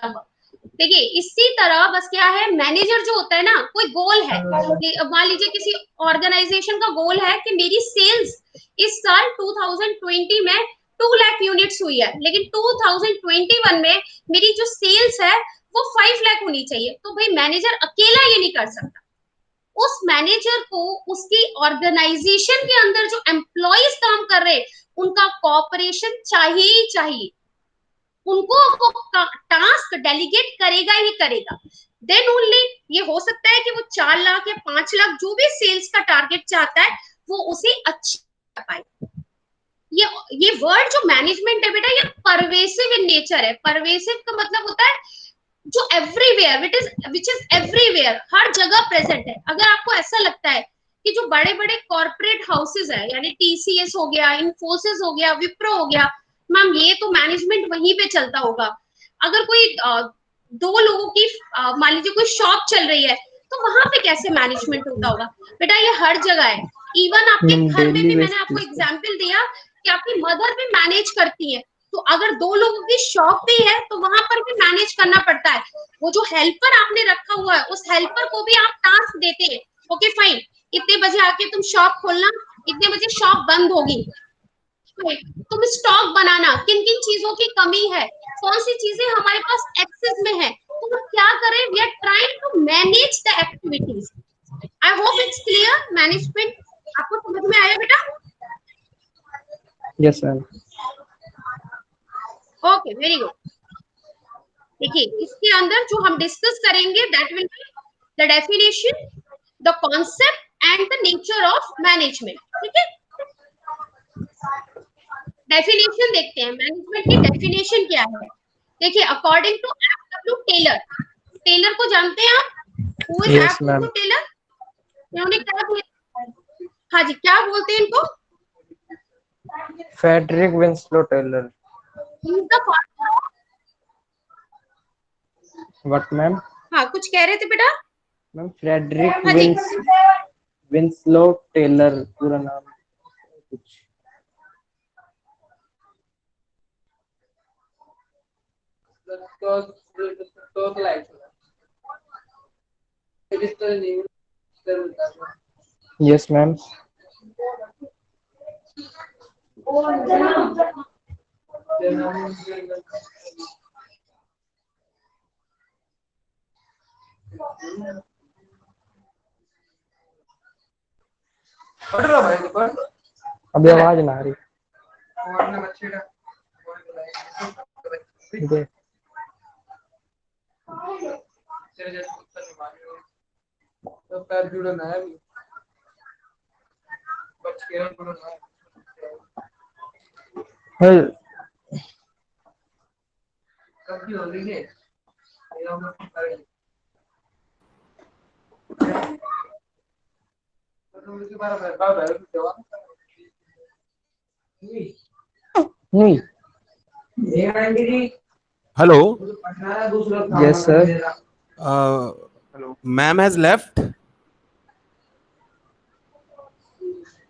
देखिए इसी तरह बस क्या है, मैनेजर जो होता है ना, कोई गोल है, मान लीजिए किसी ऑर्गेनाइजेशन का गोल है कि मेरी सेल्स इस साल 2020 में 2 लाख यूनिट्स हुई है, लेकिन 2021 में मेरी जो सेल्स है वो 5 लाख होनी चाहिए। तो भाई मैनेजर अकेला ये नहीं कर सकता, उस मैनेजर को उसकी ऑर्गेनाइजेशन के अंदर जो एम्प्लॉइज काम कर रहे हैं उनका कॉपरेशन चाहिए ही चाहिए, उनको वो टास्क डेलीगेट करेगा ही करेगा। देन ओनली ये हो सकता है कि वो 4 लाख या 5 लाख जो भी सेल्स का टारगेट चाहता है वो उसे अच्छी कर पाए। ये वर्ड जो मैनेजमेंट है बेटा, ये परवेसिव इन नेचर है। परवेसिव का मतलब होता है जो एवरीवेयर, विच इज एवरीवेयर, हर जगह प्रेजेंट है। अगर आपको ऐसा लगता है कि जो बड़े बड़े कॉर्पोरेट हाउसेज है, यानी टीसीएस हो गया, इन्फोसिस हो गया, विप्रो हो गया, मैम ये तो मैनेजमेंट वहीं पे चलता होगा। अगर कोई 2 लोगों की मान लीजिए कोई शॉप चल रही है, तो वहां पे कैसे मैनेजमेंट होता होगा? बेटा ये हर जगह है। इवन आपके घर में भी मैंने आपको एग्जाम्पल दिया कि आपकी मदर भी मैनेज करती है, तो अगर 2 लोगों की शॉप भी है तो वहां पर भी मैनेज करना पड़ता है। वो जो हेल्पर आपने रखा हुआ है, उस हेल्पर को भी आप टास्क देते हैं, ओके फाइन, इतने बजे आके तुम शॉप खोलना, इतने बजे शॉप बंद होगी, तुम स्टॉक बनाना, किन किन चीजों की कमी है, कौन सी चीजें हमारे पास एक्सेस में है, तो हम क्या करें, we are trying to manage the activities. I hope it's clear. Management आपको समझ में आया बेटा? Yes ma'am. Okay very good. देखिए इसके अंदर जो हम डिस्कस करेंगे, that will be the definition, the concept and the nature of management. ठीक है, डेफिनेशन देखते हैं, मैनेजमेंट की डेफिनेशन क्या है। देखिए according to F W. Taylor, Taylor को जानते हैं आप? Who is F W. टेलर? इन्होंने क्या बोला? हाँ जी, क्या बोलते हैं इनको? Frederick Winslow Taylor. What ma'am? हाँ कुछ कह रहे थे बेटा? मैम फ्रेडरिक हाँ जी, विंस्लो टेलर पूरा नाम कुछ। Yes ma'am. अभी आवाज ना आ रही। नहीं Hello. Yes, sir. Ma'am has left.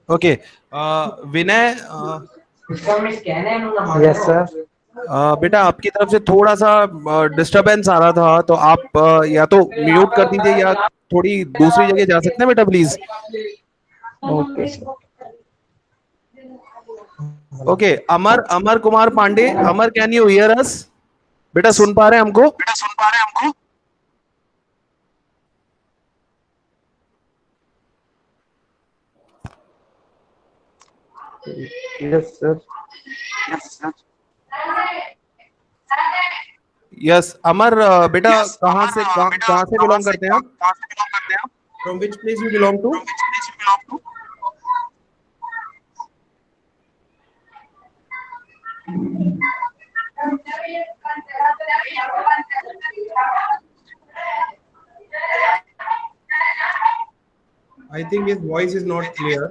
Okay. Vinay, Yes, sir. बेटा आपकी तरफ से थोड़ा सा डिस्टरबेंस आ रहा था, तो आप या तो म्यूट कर दीजिए या थोड़ी दूसरी जगह जा सकते हैं बेटा please. Okay, sir. Okay. Amar Amar Kumar Pandey. Amar, can you hear us? बेटा सुन पा रहे हैं हमको? Yes, sir. यस अमर, बेटा कहाँ से बिलोंग करते हैं आप? From which place you belong to? I think his voice is not clear.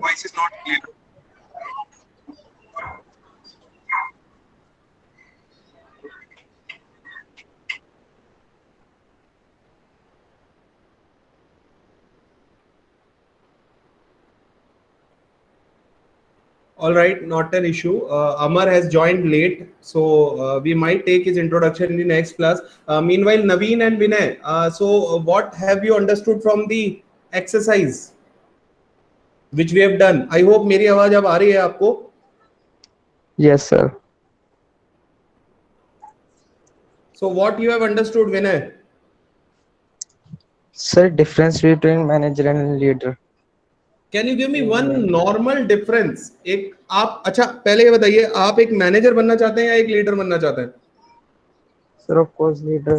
All right, not an issue. Amar has joined late, so we might take his introduction in the next class. Meanwhile, Naveen and Vinay, what have you understood from the exercise which we have done? I hope मेरी आवाज अब आ रही है आपको? Yes, sir. So what you have understood, Vinay? Sir, difference between manager and leader. Can you give me one normal difference? एक आप, अच्छा पहले ये बताइए, आप एक मैनेजर बनना चाहते हैं या एक लीडर बनना चाहते हैं? Sir, of course, leader.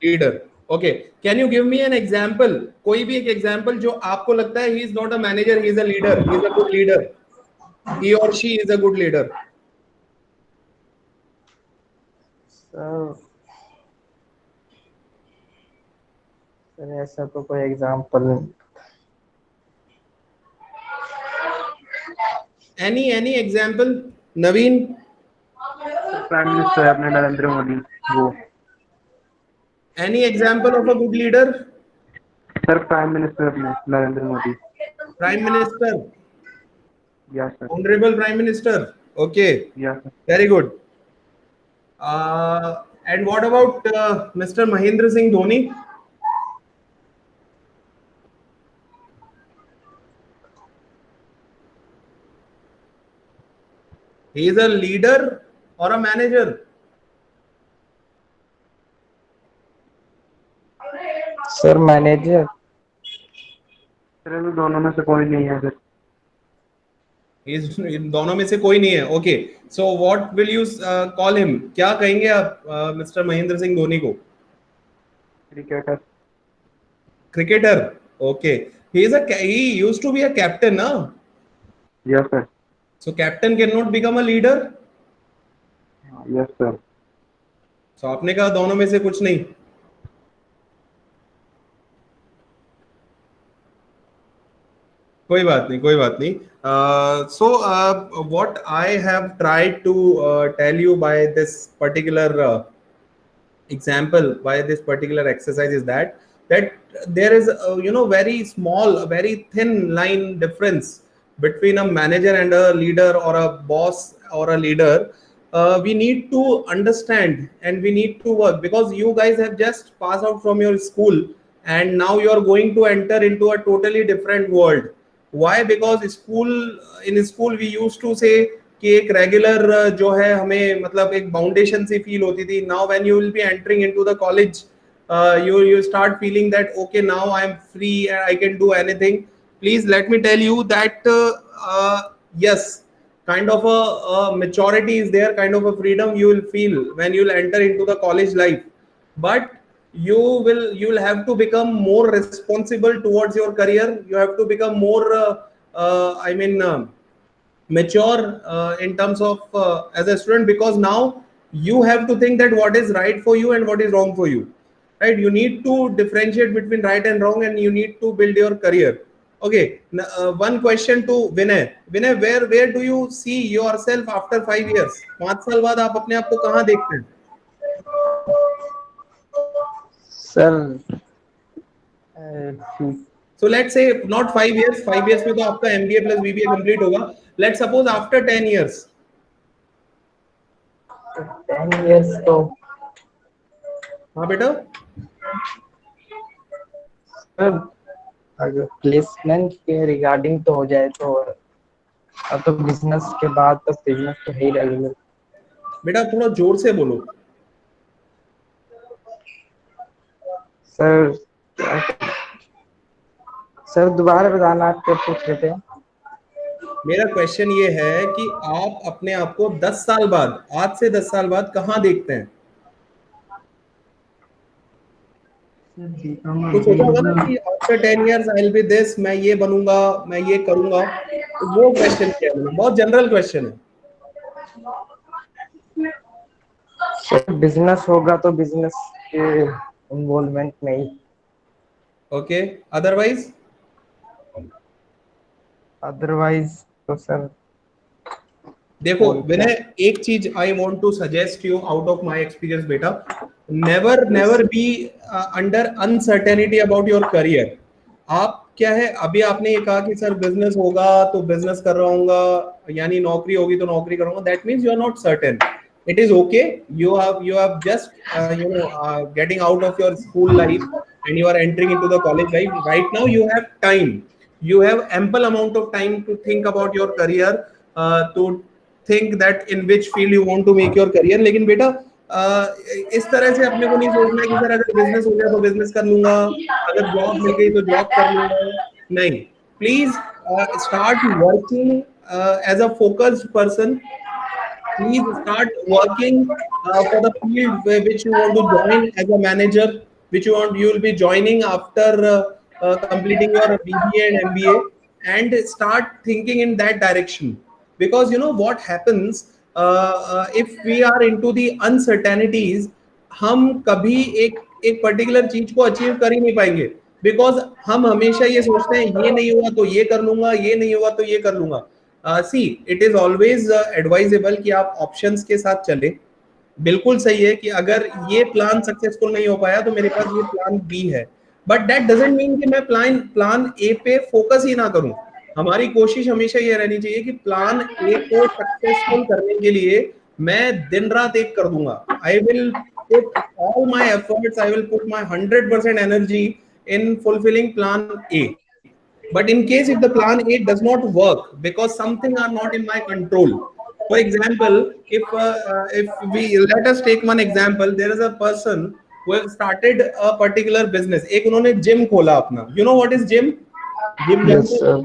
Leader. Okay. Can you give me an example? कोई भी एक एग्जांपल जो आपको लगता है he is not a manager, he is a leader, he is a good leader, he or she is a good leader. Sir, sir, ऐसा तो कोई example. Any example? Naveen? Prime minister है अपने नरेंद्र मोदी, वो. Any example of a good leader? Sir prime minister अपने Narendra Modi. Prime minister? Yes sir. Honourable prime minister. Okay, yes sir. Very good. And what about mister Mahendra Singh Dhoni? He is a leader or a manager? Sir, manager. Sir तो दोनों में से कोई नहीं है sir. He is दोनों में से कोई नहीं है. Okay. So what will you call him? क्या कहेंगे आप मिस्टर महेंद्र सिंह धोनी को? Cricketer. Cricketer. Okay. He used to be a captain, ना? Yes sir. So captain cannot become a leader. Yes sir. So आपने कहा दोनों में से कुछ नहीं. कोई बात नहीं, कोई बात नहीं. What I have tried to tell you by this particular example, by this particular exercise, is that there is very small, a very thin line difference between a manager and a leader, or a boss or a leader. We need to understand and we need to work, because you guys have just passed out from your school and now you are going to enter into a totally different world. Why? Because in school we used to say कि एक regular जो है हमें मतलब एक foundation C feel होती थी. Now when you will be entering into the college, you start feeling that okay, now I am free and I can do anything. Please let me tell you that yes, kind of a maturity is there, kind of a freedom you will feel when you will enter into the college life, but you'll have to become more responsible towards your career. You have to become more mature in terms of as a student, because now you have to think that what is right for you and what is wrong for you, right? You need to differentiate between right and wrong, and you need to build your career. Okay. One question to Vinay. Vinay, where do you see yourself after 5 years? 5 साल बाद आप अपने आप को कहाँ देखते हैं? Sir So let's say not 5 years. 5 years में तो आपका MBA plus BBA complete होगा. Let's suppose after 10 years. 10 years तो हाँ बेटा. सर अगर प्लेसमेंट के रिगार्डिंग तो हो जाए तो, अब तो बिजनेस के बाद तो बिजनेस तो है ही रेगुलर। बेटा थोड़ा जोर से बोलो. सर सर दोबारा बताना, आप क्या पूछ रहे थे? मेरा क्वेश्चन ये है कि आप अपने आप को 10 साल बाद, आज से 10 साल बाद कहाँ देखते हैं? कुछ सोचा होगा ना कि after 10 years I will be this, मैं ये बनूंगा, मैं ये करूंगा. तो वो क्वेश्चन क्या है? बहुत जनरल क्वेश्चन है. सर बिजनेस होगा तो बिजनेस के इन्वॉल्वमेंट में ही। Okay, otherwise? अदरवाइज तो सर देखो और क्या? विनय, एक चीज I want to suggest you out of my experience बेटा. Never be under uncertainty about your career. आप क्या है, अभी आपने ये कहा कि सर बिजनेस होगा तो बिजनेस कर रहा हूँगा, यानी नौकरी होगी तो नौकरी करूंगा. That means you are not certain. It is okay. You have just getting out of your school life and you are entering into the college life. Right now you have time. You have ample amount of time to think about your career, to think that in which field you want to make your career. लेकिन बेटा इस तरह से अपने को नहीं सोचना कि सर अगर बिजनेस हो गया तो बिजनेस कर लूंगा, अगर जॉब मिल गई तो जॉब कर लूंगा. नहीं, please start working as a focused person. Please start working for the field which you want to join as a manager, which you will be joining after completing your BBA and MBA, and start thinking in that direction. Because you know what happens, if we are into the uncertainties, हम कभी एक particular चीज को achieve कर ही नहीं पाएंगे. Because हम हमेशा ये सोचते हैं ये नहीं हुआ तो ये कर लूंगा, ये नहीं हुआ तो ये कर लूंगा. सी, इट इज ऑलवेज एडवाइजेबल कि आप ऑप्शंस के साथ चले. बिल्कुल सही है कि अगर ये प्लान सक्सेसफुल नहीं हो पाया तो मेरे पास ये प्लान बी है. बट दैट डजंट मीन कि मैं प्लान ए पे फोकस ही ना करूं. हमारी कोशिश हमेशा ये रहनी चाहिए कि प्लान ए को सक्सेसफुल करने के लिए मैं दिन रात एक कर दूंगा. I will put all my efforts, I will put my 100% energy in fulfilling plan A. But in case if the plan A does not work because something are not in my control, for example, if we let us take one example, there is a person who have started a particular business. एक उन्होंने gym खोला अपना. You know what is gym? Gym Yes, sir.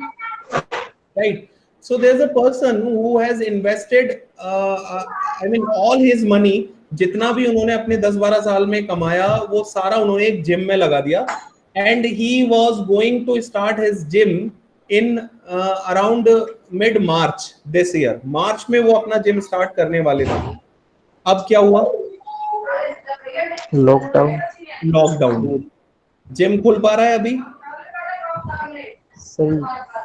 right? So there's a person who has invested I mean all his money, जितना भी उन्होंने अपने 10-12 साल में कमाया वो सारा उन्होंने एक जिम में लगा दिया. And he was going to start his gym in around mid March this year. मार्च में वो अपना जिम स्टार्ट करने वाले थे. अब क्या हुआ? लॉकडाउन. जिम खुल पा रहा है अभी? सही,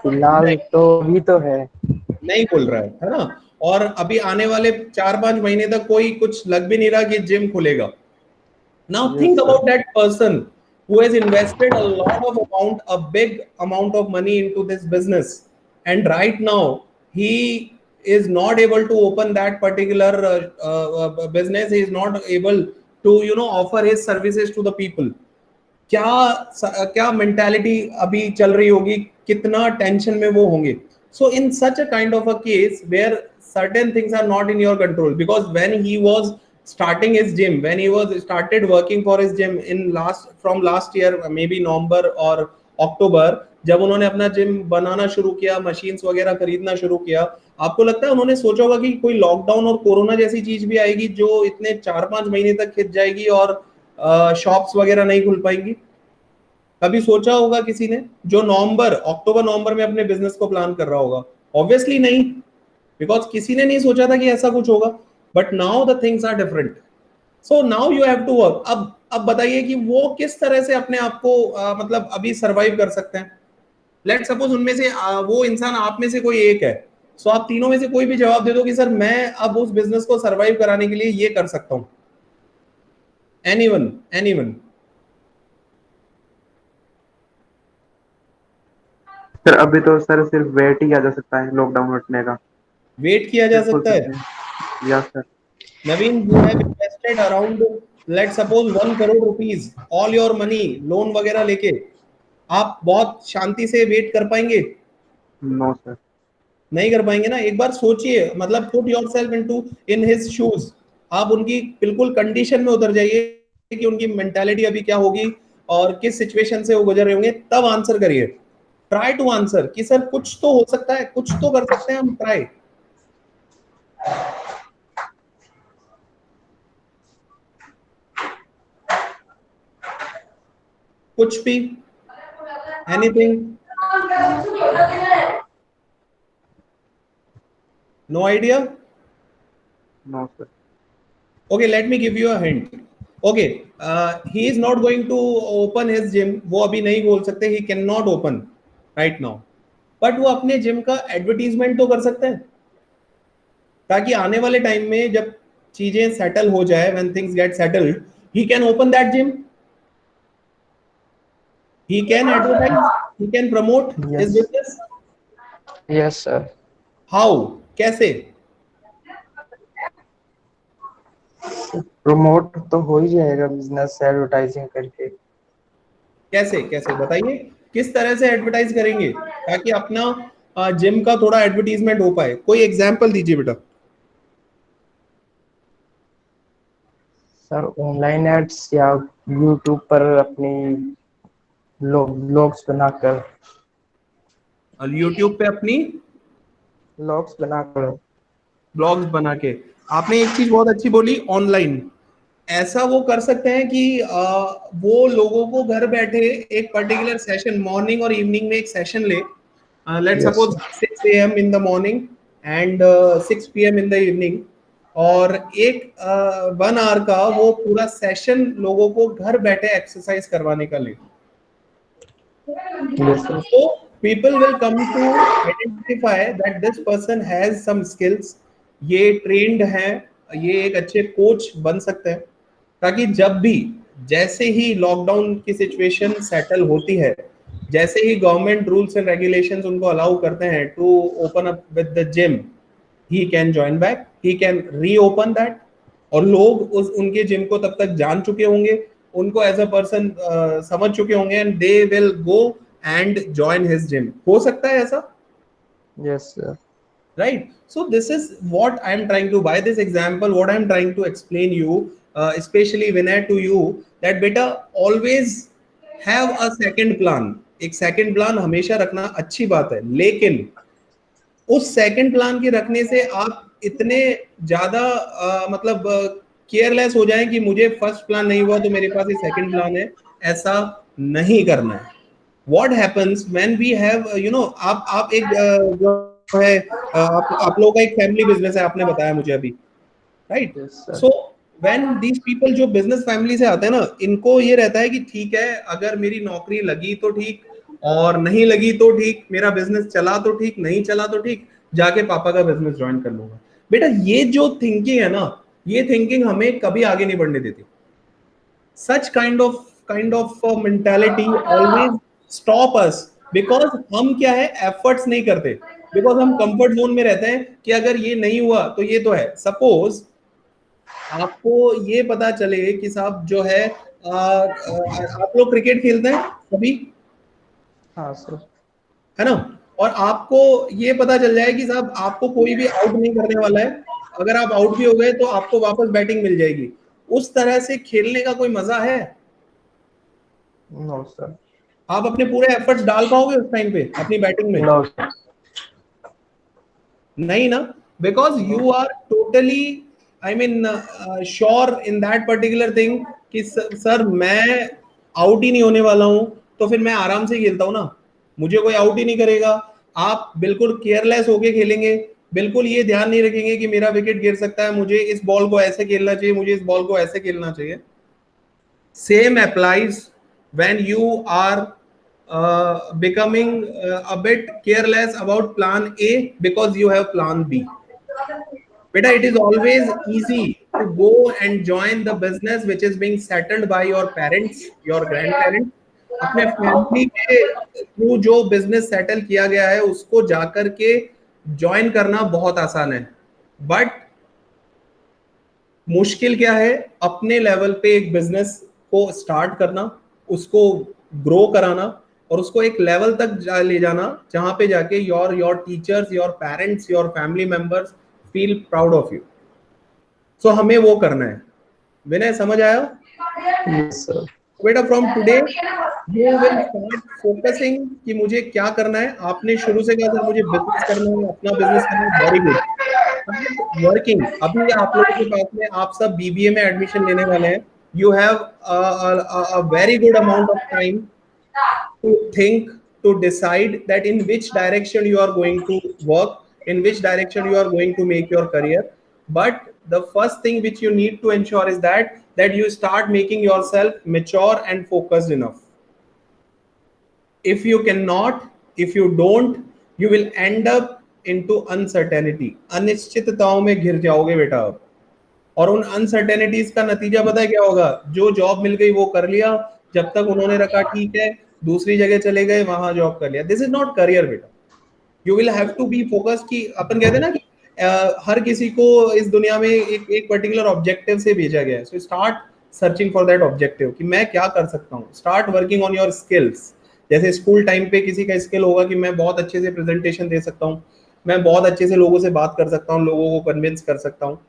फिलहाल तो अभी तो है नहीं खुल रहा है ना. और अभी आने वाले 4-5 महीने तक कोई कुछ लग भी नहीं रहा कि जिम खुलेगा. Now think about that person who has invested a lot of amount, a big amount of money into this business, and right now he is not able to open that particular business. He is not able to offer his services to the people. क्या mentality अभी चल रही होगी, कितना tension में वो होंगे. So in such a kind of a case where certain things are not in your control, because when he was starting his gym, when he was started working for his gym in from last year, maybe November or October, जब उन्होंने अपना gym बनाना शुरू किया, machines वगैरह खरीदना शुरू किया, आपको लगता है उन्होंने सोचा होगा कि कोई लॉकडाउन और कोरोना जैसी चीज भी आएगी जो इतने 4-5 महीने तक खिंच जाएगी और शॉप्स वगैरह नहीं खुल पाएंगी? कभी सोचा होगा किसी ने जो अक्टूबर नवंबर में अपने बिजनेस को प्लान कर रहा होगा? ऑब्वियसली नहीं, बिकॉज किसी ने नहीं सोचा था कि ऐसा कुछ होगा. But now the things are different. So now you have to work. अब बताइए कि वो किस तरह से अपने आप को मतलब अभी सरवाइव कर सकते हैं. लेट सपोज उनमें से वो इंसान आप में से कोई एक है. सो आप तीनों में से कोई भी जवाब दे दो कि सर मैं अब उस बिजनेस को सरवाइव कराने के लिए ये कर सकता हूं. एनीवन? सर अभी तो सर सिर्फ वेट ही किया जा सकता है लॉकडाउन हटने का। वेट किया जा सिर्फ बोल सकता है। सकते हैं yes sir. Naveen, you have invested around, let's suppose 1 crore rupees, all your money, loan वगैरह लेके आप बहुत शांति से वेट कर पाएंगे? No sir. नहीं कर पाएंगे ना। एक बार सोचिए, मतलब put yourself into in his shoes. आप उनकी बिल्कुल कंडीशन में उतर जाइए कि उनकी मेंटालिटी अभी क्या होगी और किस सिचुएशन से वो गुजर रहे होंगे, तब आंसर करिए। ट्राई टू आंसर कि सर कुछ तो हो सकता है, कुछ तो कर सकते हैं हम, ट्राई। कुछ भी, anything, no idea? No sir. Okay, let me give you a hint. Okay, he is not going to open his gym. वो अभी नहीं बोल सकते, he cannot open right now. But वो अपने जिम का एडवर्टीजमेंट तो कर सकते हैं, ताकि आने वाले टाइम में जब चीजें सेटल हो जाए, when things get settled, he can open that gym. He can advertise, he can promote his Yes. business. Yes, sir. How? कैसे? प्रमोट तो हो ही जाएगा बिजनेस एडवर्टाइजिंग करके। कैसे कैसे बताइए, किस तरह से एडवर्टाइज करेंगे ताकि अपना जिम का थोड़ा एडवर्टीजमेंट हो पाए? कोई एग्जांपल दीजिए बेटा। सर ऑनलाइन एड्स या यूट्यूब पर अपनी ब्लॉग्स बनाकर। और यूट्यूब पे अपनी ब्लॉग्स बनाकर। ब्लॉग्स बना के। आपने एक चीज बहुत अच्छी बोली, ऑनलाइन। ऐसा वो कर सकते हैं कि वो लोगों को घर बैठे एक पर्टिकुलर सेशन, मॉर्निंग और इवनिंग में एक सेशन ले। Let's Yes, suppose sir. 6 AM in the morning and 6 PM in the evening, और एक 1 आवर का वो पूरा सेशन लोगों को घर बैठे एक्सरसाइज करवाने का ले। Yes, sir. So people will come to identify that this person has some skills, ये ट्रेंड है, ये एक अच्छे कोच बन सकते हैं, ताकि जब भी, जैसे ही लॉकडाउन की सिचुएशन सेटल होती है, जैसे ही गवर्नमेंट रूल्स एंड रेगुलेशंस उनको अलाउ करते हैं to open up with the gym, he can join back, he can reopen that, और लोग उस उनके जिम को तब तक जान चुके होंगे, उनको एज अ पर्सन समझ चुके होंगे, and they will go and join his gym. हो सकता है ऐसा, Yes, sir. right? So this is what I am trying to, by this example, what I am trying to explain you, especially Vinay, to you, that beta always have a second plan. एक second plan हमेशा रखना अच्छी बात है, लेकिन उस second plan के रखने से आप इतने ज्यादा मतलब केयरलेस हो जाएं कि मुझे फर्स्ट प्लान नहीं हुआ तो मेरे पास ये सेकंड प्लान है, ऐसा नहीं करना है। What happens when we have, you know, आप एक जो है आप लोगों का एक फैमिली बिजनेस है, आपने बताया मुझे अभी, right? Yes, sir. So when these people जो बिजनेस फैमिली से आते हैं ना, इनको ये रहता है कि ठीक है, अगर मेरी नौकरी लगी तो ठीक, और नहीं लगी तो ठीक, मेरा बिजनेस चला तो ठीक, नहीं चला तो ठीक, जाके पापा का बिजनेस ज्वाइन कर लूंगा। बेटा ये जो थिंकिंग है ना, ये थिंकिंग हमें कभी आगे नहीं बढ़ने देती। Such kind of mentality always stop us, because हम क्या है, एफर्ट्स नहीं करते, बिकॉज हम कंफर्ट जोन में रहते हैं कि अगर ये नहीं हुआ तो ये तो है। सपोज आपको ये पता चले कि साहब जो है आप लोग क्रिकेट खेलते हैं कभी, हाँ सर। है ना, और आपको ये पता चल जाए कि साहब आपको कोई भी आउट नहीं करने वाला है, अगर आप आउट भी हो गए तो आपको वापस बैटिंग मिल जाएगी, उस तरह से खेलने का कोई मजा है? No sir. आप अपने पूरे एफर्ट्स डाल पाओगे उस टाइम पे अपनी बैटिंग में? No sir. नहीं ना, because you are totally, I mean sure in that particular thing कि सर मैं आउट ही नहीं होने वाला हूं, तो फिर मैं आराम से खेलता हूं ना, मुझे कोई आउट ही नहीं करेगा। आप बिल्कुल केयरलेस होके खेलेंगे, बिल्कुल ये ध्यान नहीं रखेंगे कि मेरा विकेट गिर सकता है, मुझे इस बॉल को ऐसे खेलना चाहिए, मुझे इस बॉल को ऐसे खेलना चाहिए। Same applies when you are becoming a bit careless about plan A because you have plan B. Beta, it is always easy to go and join the business which is being settled by your parents, your grandparents, अपने family के through जो business settle किया गया है उसको जाकर के join करना बहुत आसान है, बट मुश्किल क्या है, अपने लेवल पे एक बिजनेस को स्टार्ट करना, उसको ग्रो कराना और उसको एक लेवल तक ले जाना जहां पे जाके your teachers, your parents, your family members feel proud of you. So हमें वो करना है। विनय, समझ आया? Yes, sir. बेटा from today you will start focusing कि मुझे क्या करना है। आपने शुरू से कहा सर मुझे बिजनेस करना है, अपना बिजनेस करना है, वेरी गुड। वर्किंग, अभी आप लोगों के पास में, आप सब बीबीए में एडमिशन लेने वाले हैं, you have a very good amount of time to think, to decide that in which direction you are going to work, in which direction you are going to make your career. But the first thing which you need to ensure is that you start making yourself mature and focused enough. If you cannot, if you don't, you will end up into uncertainty, अनिश्चितताओं में घिर जाओगे बेटा आप। और उन uncertainties का नतीजा पता है क्या होगा? जो जॉब मिल गई वो कर लिया, जब तक उन्होंने रखा ठीक है, दूसरी जगह चले गए, वहां जॉब कर लिया। दिस इज नॉट करियर बेटा। You will have to be focused कि अपन कहते हैं ना कि हर किसी को इस दुनिया में एक पर्टिकुलर ऑब्जेक्टिव से भेजा गया है। So start searching for that objective कि मैं क्या कर सकता हूँ। Start working on your skills. जैसे स्कूल टाइम पे किसी का स्किल होगा कि मैं बहुत अच्छे से प्रेजेंटेशन दे सकता हूँ, मैं बहुत अच्छे से लोगों से बात कर सकता हूँ, लोगों को कन्विंस कर सकता हूँ।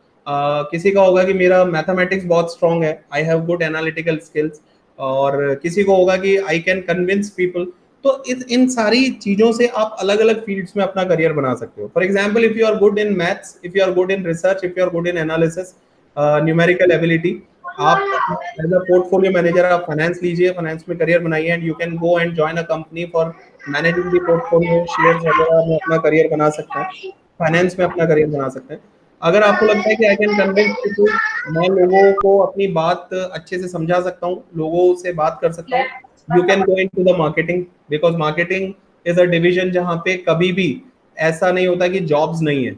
किसी का होगा कि मेरा मैथमेटिक्स बहुत स्ट्रांग है, I have good analytical skills, और किसी को होगा कि आई कैन कन्विंस पीपल। तो इन सारी चीजों से आप अलग अलग फील्ड्स में अपना करियर बना सकते हो। For example, if you are good in maths, if you are good in research, if you are good in analysis, numerical ability, आप एज अ पोर्टफोलियो मैनेजर आप फाइनेंस लीजिए, फाइनेंस में करियर बनाइए, and you can go and join a company for managing the portfolio, shares वगैरह में अपना career बना सकते हैं, फाइनेंस में अपना करियर बना सकते हैं। अगर आपको लगता है कि आई कैन कन्विंस पीपल, मैं लोगों को अपनी बात अच्छे से समझा सकता हूँ, लोगों से बात कर सकता हूँ, you can go into the marketing, because marketing is a division जहाँ पे कभी भी ऐसा नहीं होता कि जॉब्स नहीं है।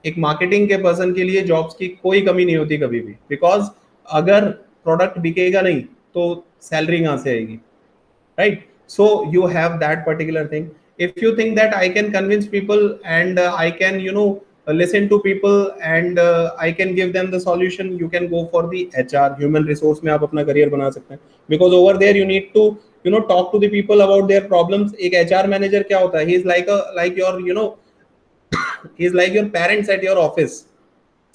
एक मार्केटिंग के पर्सन के लिए जॉब्स की कोई कमी नहीं होती कभी भी, बिकॉज अगर प्रोडक्ट बिकेगा नहीं तो सैलरी कहाँ से आएगी, right? So you have that particular thing. If you think that I can convince people and I can listen to people and I can give them the solution, you can go for the HR, human resource में आप अपना career बना सकते हैं, because over there you need to talk to the people about their problems. एक HR manager क्या होता है? he is like your he is like your parents at your office.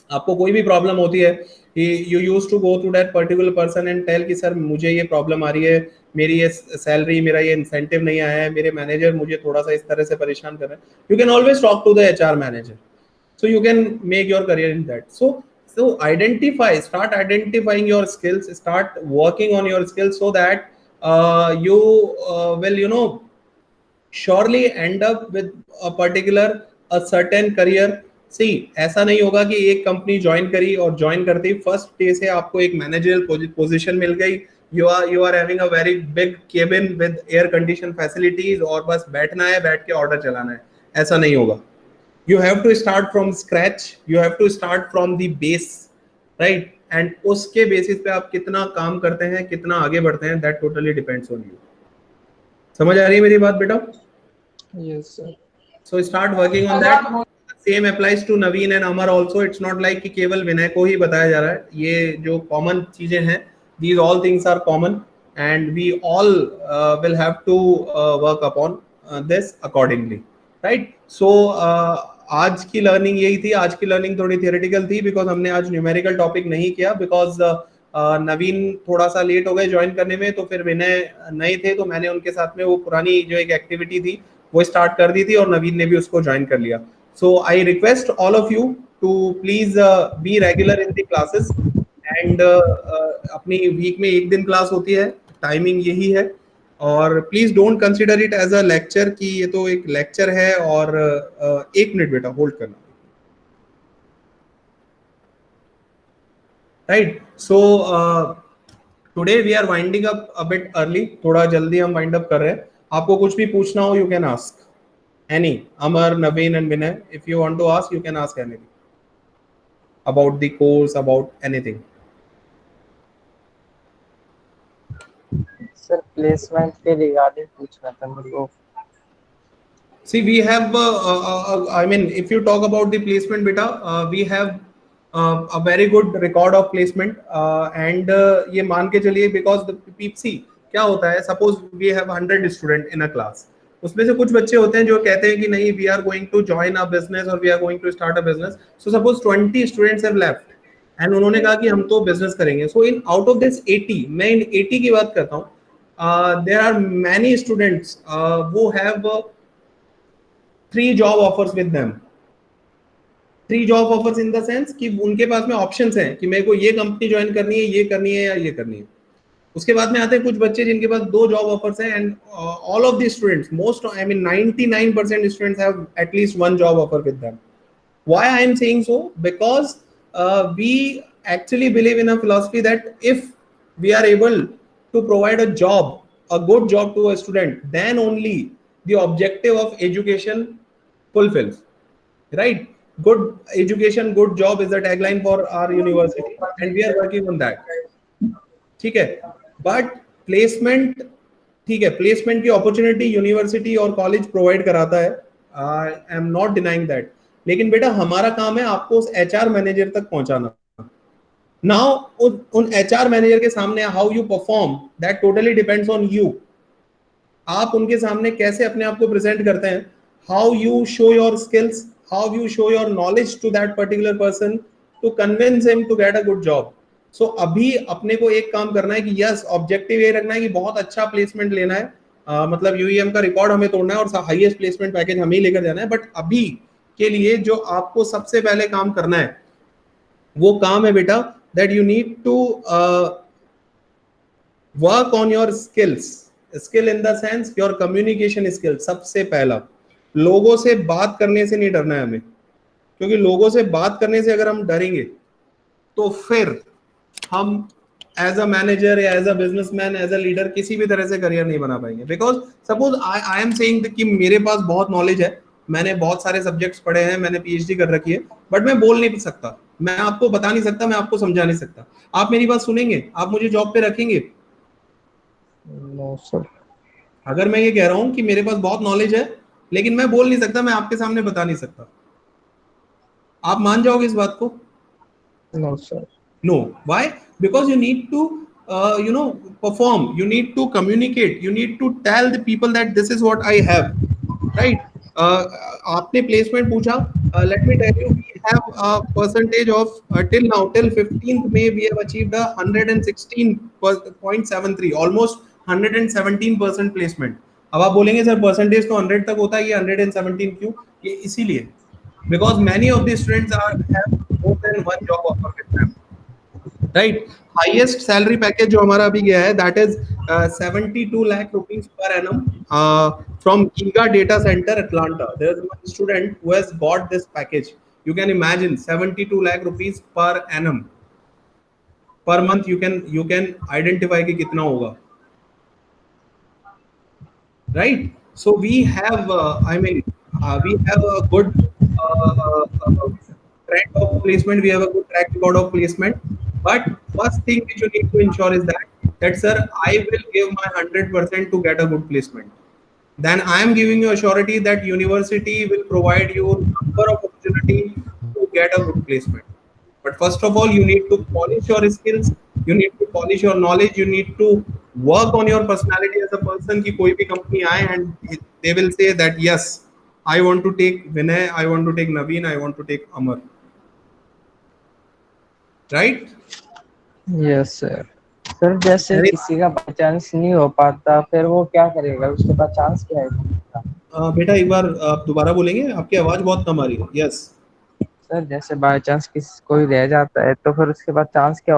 आपको कोई भी प्रॉब्लम होती है, you use to go to that particular person and tell कि सर मुझे ये प्रॉब्लम आ रही है, मेरी ये सैलरी, मेरा ये इंसेंटिव नहीं आया है, मेरे मैनेजर मुझे थोड़ा सा इस तरह से परेशान कर रहे हैं। You can always talk to the HR manager, so you can make your career in that. So start identifying your skills, start working on your skills, so that you will surely end up with a certain career. सी, ऐसा नहीं होगा कि एक company join करी और join करते ही first day से आपको एक मैनेजरियल पोजीशन मिल गई, you are having a very big cabin with air condition facilities और बस बैठना है, बैठ के ऑर्डर चलाना है। ऐसा नहीं होगा। You have to start from scratch, you have to start from the base, right? And उसके बेसिस पे आप कितना काम करते हैं, कितना आगे बढ़ते हैं, that totally depends on you. समझ आ रही है मेरी बात बेटा? Yes, sir. So start working on that. Same applies to Naveen and Amar also. It's not like कि केवल विनय को ही बताया जा रहा है। ये जो कॉमन चीजें हैं, these all things are common and we all will have to work upon this accordingly, right? So आज की लर्निंग यही थी। आज की लर्निंग थोड़ी थियोरेटिकल थी बिकॉज हमने आज न्यूमेरिकल टॉपिक नहीं किया, बिकॉज नवीन थोड़ा सा लेट हो गए ज्वाइन करने में, तो फिर विनय नए थे तो मैंने उनके साथ में वो पुरानी जो एक एक्टिविटी थी वो स्टार्ट कर दी थी और नवीन ने भी उसको ज्वाइन कर लिया। So I request all of you to please be regular in the classes and अपनी वीक में एक दिन क्लास होती है, टाइमिंग यही है। और please don't consider it as a lecture कि ये तो एक लेक्चर है। और एक मिनट बेटा होल्ड करना, right? So today we are winding up a bit early, थोड़ा जल्दी हम वाइंड अप कर रहे हैं। आपको कुछ भी पूछना हो you can ask any, Amar, Naveen and Vinay, if you want to ask you can ask anything about the course, about anything. Sir placement के रिगार्डिंग पूछना था मेरे को। See, we have, I mean, if you talk about the placement, beta, we have a very good record of placement, and ये मान के चलिए, because the see क्या होता है, suppose we have 100 student in a class, उसमें से कुछ बच्चे होते हैं जो कहते हैं कि नहीं, we are going to join a business or we are going to start a business. So suppose 20 students have left, and उन्होंने कहा कि हम तो business करेंगे. So in out of this 80, मैं इन 80 की बात करता हूँ, there are many students who have 3 job offers with them. 3 job offers in the sense कि उनके पास में options हैं कि मेरे को ये कंपनी ज्वाइन करनी है, ये करनी है या ये करनी है. उसके बाद में आते हैं कुछ बच्चे जिनके पास 2 job offers हैं, and all of these students, most, I mean 99% students have at least 1 job offer with them. Why I am saying so? Because we actually believe in a philosophy that if we are able to provide a job, a good job to a student, then only the objective of education fulfills, right? Good education, good job is the tagline for our university, and we are working on that. ठीक है, but placement, ठीक है, placement की opportunity university और college provide कराता है, I am not denying that. लेकिन बेटा हमारा काम है आपको उस HR मैनेजर तक पहुंचाना. Now उन HR मैनेजर के सामने how you perform, that totally depends on you. आप उनके सामने कैसे अपने आप को प्रेजेंट करते हैं, how you show your skills, how you show your knowledge to that particular person to convince him to get a good job. So अभी अपने को एक काम करना है कि यस, ऑब्जेक्टिव ये रखना है कि बहुत अच्छा प्लेसमेंट लेना है, मतलब यूईएम का रिकॉर्ड हमें तोड़ना है और हाईएस्ट प्लेसमेंट पैकेज हमें ही लेकर जाना है. बट अभी के लिए जो आपको सबसे पहले काम करना है वो काम है बेटा that you need to work on your skills. Skill in the sense your communication skill. सबसे पहला लोगों से बात करने से नहीं डरना है हमें, क्योंकि लोगों से बात करने से अगर हम डरेंगे तो फिर हम एज अ मैनेजर या as a businessman, as a leader किसी भी तरह से करियर नहीं बना पाएंगे. Because suppose I am saying कि मेरे पास बहुत नॉलेज है, मैंने बहुत सारे सब्जेक्ट्स पढ़े हैं, मैंने पीएचडी कर रखी है, बट मैं बोल नहीं सकता, मैं आपको बता नहीं सकता, मैं आपको समझा नहीं सकता. आप मेरी बात सुनेंगे, आप मुझे जॉब पे रखेंगे? No sir. अगर मैं ये कह रहा हूं कि मेरे पास बहुत नॉलेज है लेकिन मैं बोल नहीं सकता, मैं आपके सामने बता नहीं सकता, आप मान जाओगे इस बात को? No sir. No. Why? Because you need to perform, you need to communicate, you need to tell the people that this is what I have, right? आपने placement पूछा, let me tell you, we have a percentage of till now, till 15th May we have achieved a 116.73, almost 117% placement. अब आप बोलेंगे sir percentage तो 100 तक होता है, ये 117 क्यों? ये इसीलिए because many of the students have more than one job offer with them, right? Highest salary package जो हमारा अभी गया है that is 72 lakh rupees per annum from Giga Data Center Atlanta. There is one student who has got this package. You can imagine 72 lakh rupees per annum per month. You can identify कि कितना होगा, right? So we have we have a good trend of placement, we have a good track record of placement. But first thing which you need to ensure is that sir, I will give my 100% to get a good placement. Then I am giving you a surety that university will provide you number of opportunity to get a good placement. But first of all, you need to polish your skills, you need to polish your knowledge, you need to work on your personality as a person. कि कोई भी company आए and they will say that yes, I want to take Vinay, I want to take Naveen, I want to take Amar, right? Yes sir. Sir जैसे अरे- किसी का by chance नहीं हो पाता, फिर वो क्या करेगा, उसके पास चांस क्या है? बेटा एक बार आप दोबारा बोलेंगे, आपकी आवाज बहुत कम आ रही है. यस सर जैसे बाई चांस किसी कोई रह जाता है तो फिर उसके बाद चांस क्या